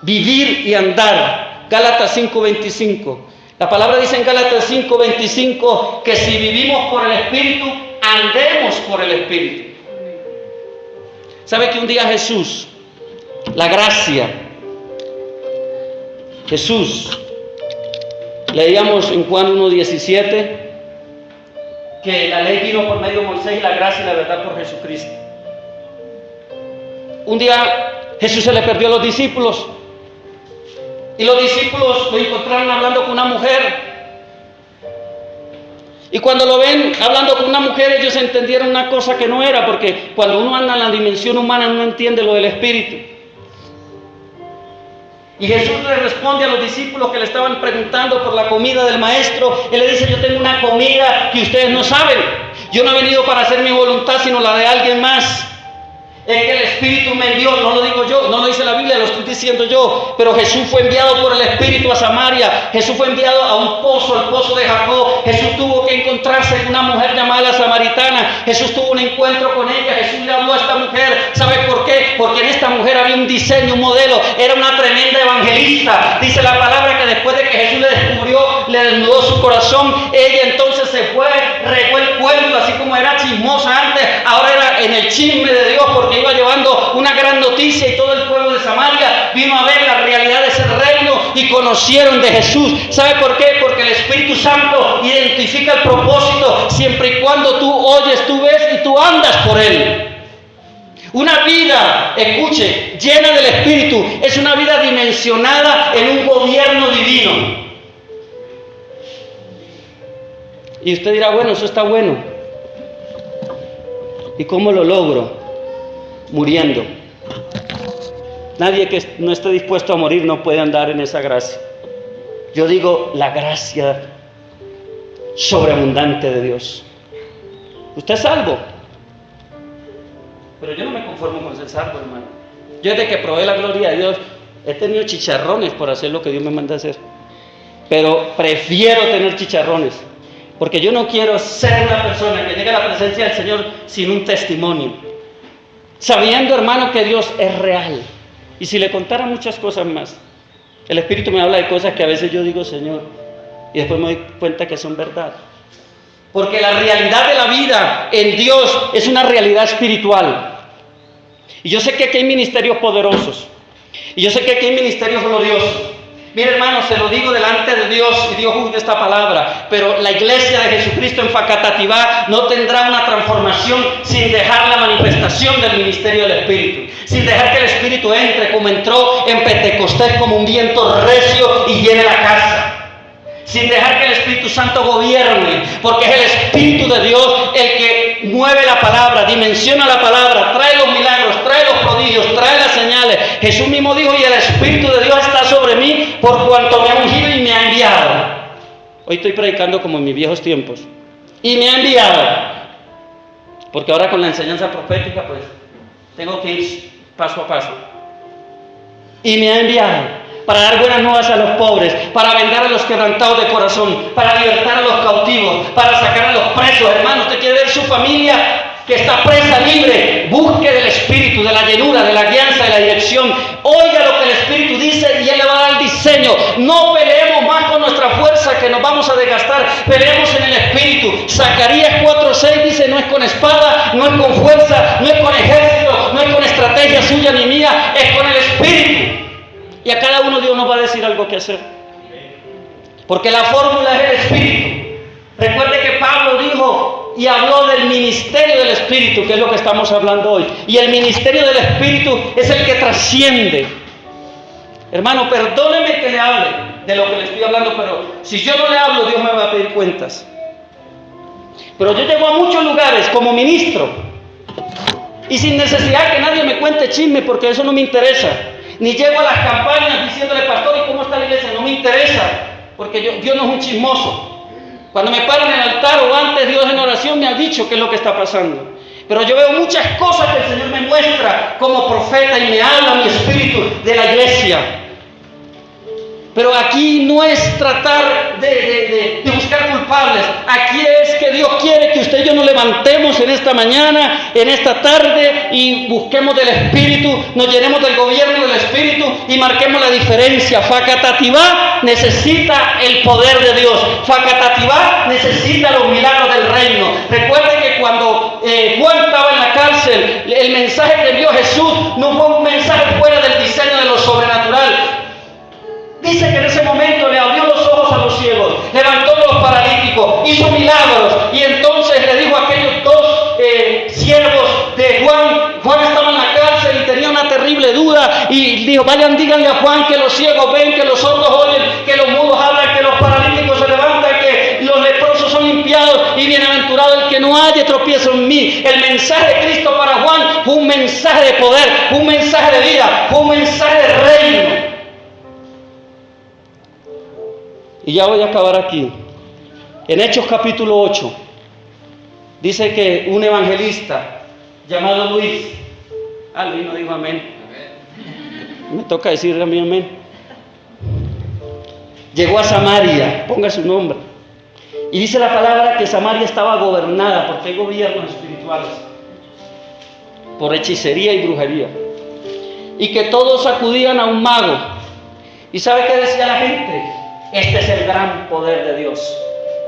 vivir y andar. Gálatas 5:25. La palabra dice en Gálatas 5:25 que si vivimos por el Espíritu, andemos por el Espíritu. ¿Sabe que un día Jesús, la gracia, Jesús, leíamos en Juan 1:17 que la ley vino por medio de Moisés y la gracia y la verdad por Jesucristo? Un día Jesús se le perdió a los discípulos y los discípulos lo encontraron hablando con una mujer. Y cuando lo ven hablando con una mujer, ellos entendieron una cosa que no era, porque cuando uno anda en la dimensión humana no entiende lo del Espíritu. Y Jesús le responde a los discípulos que le estaban preguntando por la comida del Maestro. Él le dice, yo tengo una comida que ustedes no saben. Yo no he venido para hacer mi voluntad, sino la de alguien más. Es que el Espíritu me envió, no lo digo yo, no lo dice la Biblia, lo estoy diciendo yo, pero Jesús fue enviado por el Espíritu a Samaria. Jesús fue enviado a un pozo, el pozo de Jacob. Jesús tuvo que encontrarse con una mujer llamada la samaritana. Jesús tuvo un encuentro con ella. Jesús le habló a esta mujer. ¿Sabe por qué? Porque en esta mujer había un diseño, un modelo. Era una tremenda evangelista. Dice la palabra que después de que Jesús le descubrió, le desnudó su corazón, ella entonces se fue, regó el pueblo, así como era chismosa antes, ahora era en el chisme de Dios, porque iba llevando una gran noticia y todo el pueblo de Samaria vino a ver la realidad de ese reino y conocieron de Jesús. ¿Sabe por qué? Porque el Espíritu Santo identifica el propósito siempre y cuando tú oyes, tú ves y tú andas por él. Una vida, escuche, llena del Espíritu es una vida dimensionada en un gobierno divino. Y usted dirá, bueno, eso está bueno. ¿Y cómo lo logro? Muriendo. Nadie que no esté dispuesto a morir no puede andar en esa gracia. Yo digo, la gracia sobreabundante de Dios. Usted es salvo. Pero yo no me conformo con ser salvo, hermano. Yo desde que probé la gloria de Dios, he tenido chicharrones por hacer lo que Dios me manda hacer. Pero prefiero tener chicharrones. Porque yo no quiero ser una persona que llegue a la presencia del Señor sin un testimonio. Sabiendo, hermano, que Dios es real. Y si le contara muchas cosas más, el Espíritu me habla de cosas que a veces yo digo, Señor, y después me doy cuenta que son verdad. Porque la realidad de la vida en Dios es una realidad espiritual. Y yo sé que aquí hay ministerios poderosos. Y yo sé que aquí hay ministerios gloriosos. Mire, hermano, se lo digo delante de Dios y Dios juzgue esta palabra, pero la iglesia de Jesucristo en Facatativá no tendrá una transformación sin dejar la manifestación del ministerio del Espíritu, sin dejar que el Espíritu entre como entró en Pentecostés como un viento recio y llene la casa, sin dejar que el Espíritu Santo gobierne, porque es el Espíritu de Dios el que mueve la palabra, dimensiona la palabra, trae los milagros, trae los prodigios, trae las señales. Jesús mismo dijo, y el Espíritu de Dios está sobre mí por cuanto me ha ungido y me ha enviado. Hoy estoy predicando como en mis viejos tiempos. Y me ha enviado. Porque ahora con la enseñanza profética, pues, tengo que ir paso a paso. Y me ha enviado para dar buenas nuevas a los pobres, para vendar a los quebrantados de corazón, para libertar a los cautivos, para sacar a los presos. Hermano, usted quiere ver su familia que está presa libre, busque del Espíritu, de la llenura, de la guianza, de la dirección. Oiga lo que el Espíritu dice y Él le va a dar el diseño. No peleemos más con nuestra fuerza que nos vamos a desgastar, peleemos en el Espíritu. Zacarías 4:6 dice, no es con espada, no es con fuerza, no es con ejército, no es con estrategia suya ni mía, es con el Espíritu. Y a cada uno Dios nos va a decir algo que hacer. Porque la fórmula es el Espíritu. Recuerde que Pablo dijo y habló del ministerio del Espíritu, que es lo que estamos hablando hoy. Y el ministerio del Espíritu es el que trasciende. Hermano, perdóneme que le hable de lo que le estoy hablando, pero si yo no le hablo, Dios me va a pedir cuentas. Pero yo llego a muchos lugares como ministro y sin necesidad que nadie me cuente chisme, porque eso no me interesa. Ni llego a las campañas diciéndole, pastor, ¿y cómo está la iglesia? No me interesa, porque Dios no es un chismoso. Cuando me paro en el altar o antes, Dios en oración me ha dicho qué es lo que está pasando. Pero yo veo muchas cosas que el Señor me muestra como profeta y me habla mi espíritu de la iglesia. Pero aquí no es tratar de buscar culpables. Aquí es que Dios quiere que usted y yo nos levantemos en esta mañana, en esta tarde, y busquemos del Espíritu, nos llenemos del gobierno del Espíritu y marquemos la diferencia. Facatativá necesita el poder de Dios. Facatativá necesita los milagros del reino. Recuerden que cuando Juan estaba en la cárcel, el mensaje que envió Jesús no fue un mensaje fuera del diseño de lo sobrenatural. Dice que en ese momento le abrió los ojos a los ciegos, levantó a los paralíticos, hizo milagros, y entonces le dijo a aquellos dos siervos de Juan. Juan estaba en la cárcel y tenía una terrible duda, y dijo, vayan, díganle a Juan que los ciegos ven, que los sordos oyen, que los mudos hablan, que los paralíticos se levantan, que los leprosos son limpiados, y bienaventurado el que no haya tropiezo en mí. El mensaje de Cristo para Juan fue un mensaje de poder, fue un mensaje de vida, fue un mensaje de reino. Y ya voy a acabar aquí. En Hechos capítulo 8, dice que un evangelista llamado Luis, Luis no dijo amén. Me toca decirle a mí amén. Llegó a Samaria, ponga su nombre. Y dice la palabra que Samaria estaba gobernada, porque hay gobiernos espirituales, por hechicería y brujería. Y que todos acudían a un mago. ¿Y sabe qué decía la gente? Este es el gran poder de Dios.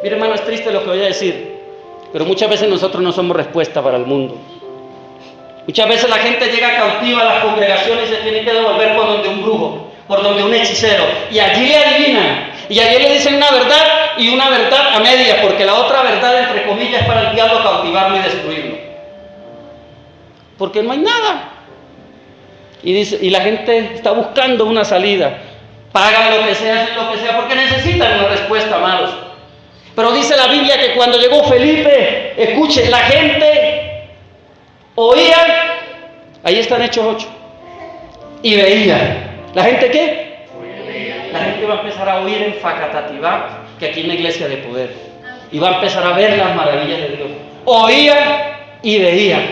Mire, hermano, es triste lo que voy a decir, pero muchas veces nosotros no somos respuesta para el mundo. Muchas veces la gente llega cautiva a las congregaciones y se tiene que devolver por donde un brujo, por donde un hechicero, y allí le adivinan, y allí le dicen una verdad, y una verdad a medias, porque la otra verdad, entre comillas, es para el diablo cautivarlo y destruirlo. Porque no hay nada. Y la gente está buscando una salida. Pagan lo que sea, hacen lo que sea, porque necesitan una respuesta, amados. Pero dice la Biblia que cuando llegó Felipe, escuche, la gente oía, ahí está en Hechos 8, y veía. ¿La gente qué? La gente va a empezar a oír en Facatativá, que aquí es una iglesia de poder, y va a empezar a ver las maravillas de Dios. Oían y veían,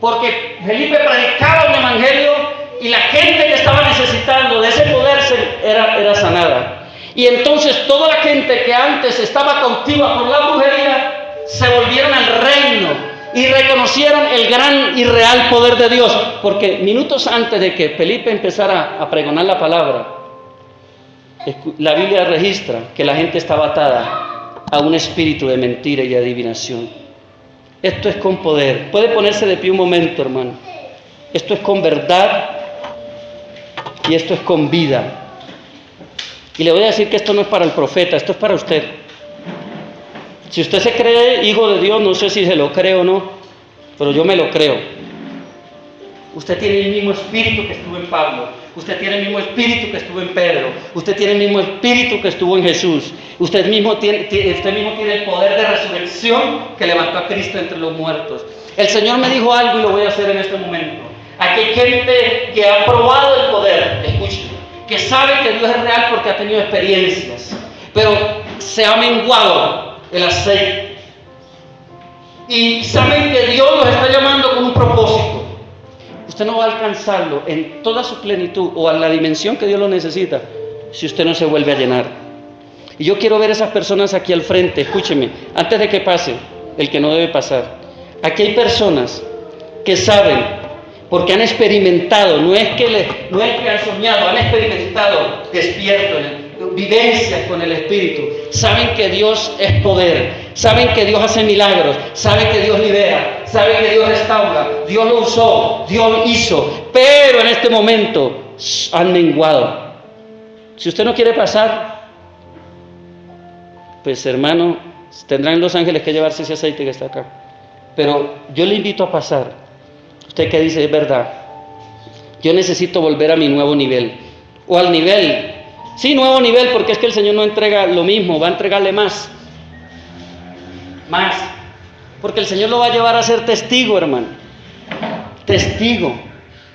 porque Felipe predicaba un evangelio, y la gente que estaba necesitando de ese poder era sanada. Y entonces toda la gente que antes estaba cautiva por la brujería se volvieron al reino y reconocieron el gran y real poder de Dios. Porque minutos antes de que Felipe empezara a pregonar la palabra, la Biblia registra que la gente estaba atada a un espíritu de mentira y adivinación. Esto es con poder. Puede ponerse de pie un momento, hermano. Esto es con verdad. Y esto es con vida. Y le voy a decir que esto no es para el profeta, esto es para usted. Si usted se cree hijo de Dios, no sé si se lo cree o no, pero yo me lo creo. Usted tiene el mismo espíritu que estuvo en Pablo. Usted tiene el mismo espíritu que estuvo en Pedro. Usted tiene el mismo espíritu que estuvo en Jesús. Usted mismo tiene el poder de resurrección que levantó a Cristo entre los muertos. El Señor me dijo algo y lo voy a hacer en este momento. Aquí hay gente que ha probado el poder, escuchen, que sabe que Dios es real porque ha tenido experiencias, pero se ha menguado el aceite. Y saben que Dios los está llamando con un propósito. Usted no va a alcanzarlo en toda su plenitud o a la dimensión que Dios lo necesita si usted no se vuelve a llenar. Y yo quiero ver esas personas aquí al frente, escúcheme, antes de que pase el que no debe pasar. Aquí hay personas que saben, porque han experimentado, no es que han soñado, han experimentado despierto, vivencias con el Espíritu. Saben que Dios es poder, saben que Dios hace milagros, saben que Dios libera, saben que Dios restaura, Dios lo usó, Dios lo hizo, pero en este momento han menguado. Si usted no quiere pasar, pues hermano, tendrán los ángeles que llevarse ese aceite que está acá. Pero yo le invito a pasar. Usted que dice, es verdad, yo necesito volver a mi nuevo nivel, o al nivel, sí, nuevo nivel, porque es que el Señor no entrega lo mismo, va a entregarle más, porque el Señor lo va a llevar a ser testigo, hermano, testigo,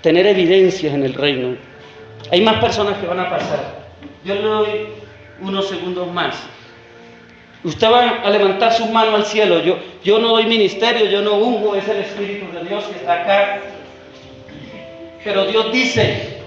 tener evidencias en el reino. Hay más personas que van a pasar. Yo le doy unos segundos más. Usted va a levantar su mano al cielo. Yo no doy ministerio, yo no unjo, es el Espíritu de Dios que está acá. Pero Dios dice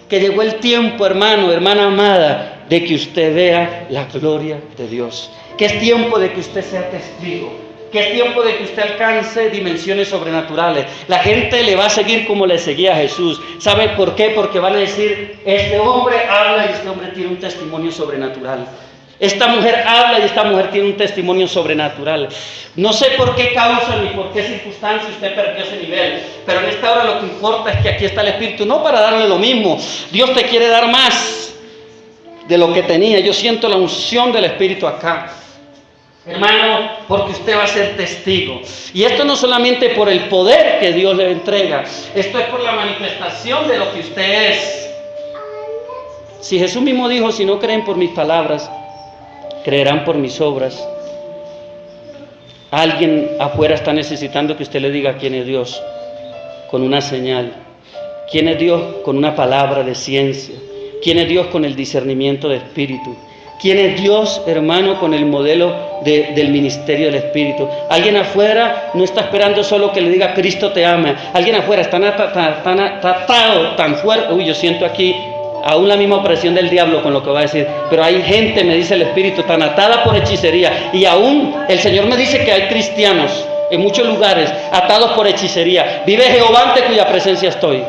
que llegó el tiempo, hermano, hermana amada, de que usted vea la gloria de Dios. Que es tiempo de que usted sea testigo. Que es tiempo de que usted alcance dimensiones sobrenaturales. La gente le va a seguir como le seguía a Jesús. ¿Sabe por qué? Porque van a decir, este hombre habla y este hombre tiene un testimonio sobrenatural. Esta mujer habla y esta mujer tiene un testimonio sobrenatural. No sé por qué causa ni por qué circunstancia usted perdió ese nivel, pero en esta hora lo que importa es que aquí está el Espíritu, no para darle lo mismo. Dios te quiere dar más de lo que tenía. Yo siento la unción del Espíritu acá, hermano, porque usted va a ser testigo. Y esto no solamente por el poder que Dios le entrega, esto es por la manifestación de lo que usted es. Si Jesús mismo dijo, si no creen por mis palabras, creerán por mis obras. Alguien afuera está necesitando que usted le diga quién es Dios con una señal. ¿Quién es Dios? Con una palabra de ciencia. ¿Quién es Dios? Con el discernimiento de espíritu. ¿Quién es Dios, hermano? Con el modelo del ministerio del Espíritu. Alguien afuera no está esperando solo que le diga Cristo te ama. Alguien afuera está tan atado, tan fuerte. Uy, yo siento aquí aún la misma opresión del diablo con lo que va a decir. Pero hay gente, me dice el Espíritu, tan atada por hechicería. Y aún el Señor me dice que hay cristianos en muchos lugares atados por hechicería. Vive Jehová ante cuya presencia estoy.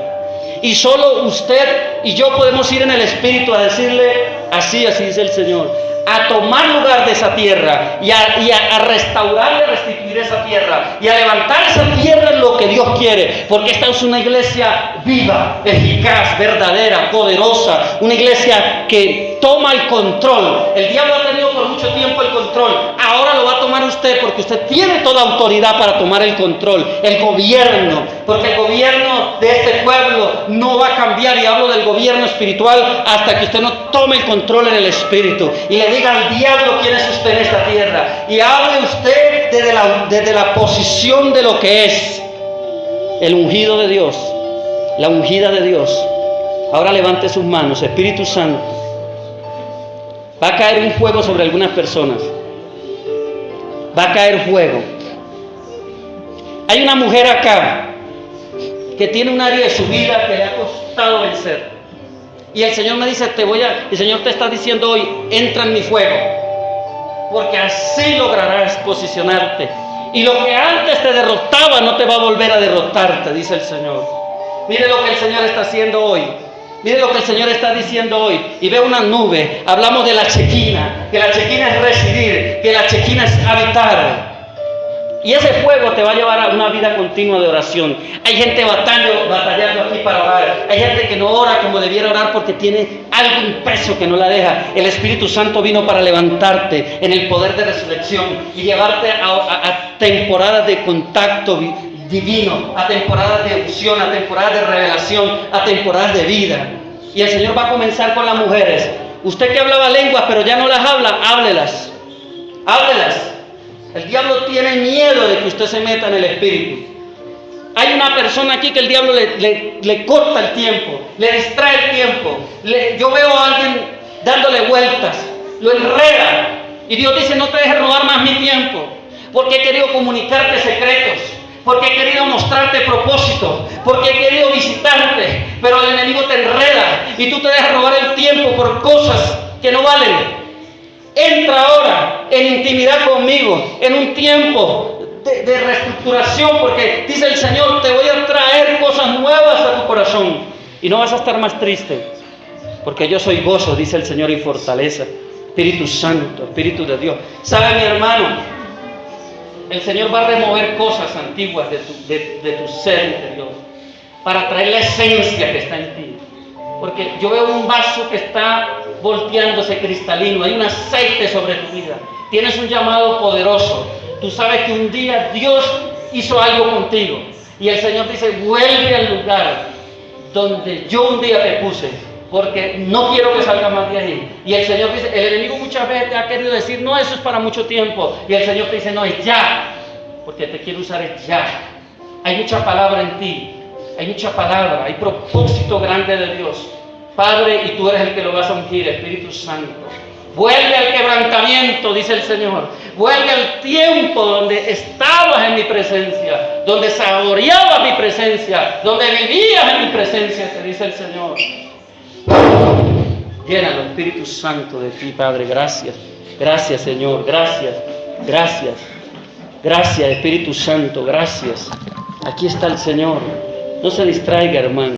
Y solo usted y yo podemos ir en el Espíritu a decirle, así dice el Señor, a tomar lugar de esa tierra y a restaurar y a restituir esa tierra y a levantar esa tierra en lo que Dios quiere, porque esta es una iglesia viva, eficaz, verdadera, poderosa, una iglesia que toma el control. El diablo ha tenido por mucho tiempo el control, ahora lo va a tomar usted, porque usted tiene toda autoridad para tomar el control, el gobierno, porque el gobierno de este pueblo no va a cambiar, y hablo del gobierno espiritual, hasta que usted no tome el control en el Espíritu y le diga al diablo quién es usted en esta tierra, y hable usted desde la posición de lo que es el ungido de Dios, la ungida de Dios. Ahora levante sus manos. Espíritu Santo, va a caer un fuego sobre algunas personas, va a caer fuego. Hay una mujer acá que tiene un área de su vida que le ha costado vencer. Y el Señor me dice, el Señor te está diciendo hoy, entra en mi fuego, porque así lograrás posicionarte. Y lo que antes te derrotaba no te va a volver a derrotarte, dice el Señor. Mire lo que el Señor está haciendo hoy. Mire lo que el Señor está diciendo hoy. Y ve una nube. Hablamos de la chequina, que la chequina es residir, que la chequina es habitar. Y ese fuego te va a llevar a una vida continua de oración. Hay gente batallando aquí para orar. Hay gente que no ora como debiera orar porque tiene algún peso que no la deja. El Espíritu Santo vino para levantarte en el poder de resurrección y llevarte a temporadas de contacto divino, a temporadas de unción, a temporadas de revelación, a temporadas de vida. Y el Señor va a comenzar con las mujeres. Usted que hablaba lenguas pero ya no las habla, háblelas. Háblelas. El diablo tiene miedo de que usted se meta en el Espíritu. Hay una persona aquí que el diablo le corta el tiempo, le distrae el tiempo. Yo veo a alguien dándole vueltas, lo enreda. Y Dios dice, no te dejes robar más mi tiempo, porque he querido comunicarte secretos, porque he querido mostrarte propósitos, porque he querido visitarte, pero el enemigo te enreda y tú te dejas robar el tiempo por cosas que no valen. Entra ahora en intimidad conmigo, en un tiempo de reestructuración, porque dice el Señor, te voy a traer cosas nuevas a tu corazón y no vas a estar más triste, porque yo soy gozo, dice el Señor, y fortaleza. Espíritu Santo, Espíritu de Dios. ¿Sabe, mi hermano? El Señor va a remover cosas antiguas de tu ser interior para traer la esencia que está en ti. Porque yo veo un vaso que está volteándose cristalino, hay un aceite sobre tu vida. Tienes un llamado poderoso. Tú sabes que un día Dios hizo algo contigo. Y el Señor dice, vuelve al lugar donde yo un día te puse, porque no quiero que salga más de ahí. Y el Señor dice, el enemigo muchas veces te ha querido decir, no, eso es para mucho tiempo. Y el Señor te dice, no, es ya, porque te quiero usar es ya. Hay mucha palabra en ti, hay mucha palabra, hay propósito grande de Dios. Padre, y tú eres el que lo vas a ungir, Espíritu Santo. Vuelve al quebrantamiento, dice el Señor. Vuelve al tiempo donde estabas en mi presencia, donde saboreabas mi presencia, donde vivías en mi presencia, te dice el Señor. Llénalo, Espíritu Santo, de ti, Padre. Gracias. Gracias, Señor. Gracias. Gracias. Gracias, Espíritu Santo. Gracias. Aquí está el Señor. No se distraiga, hermano.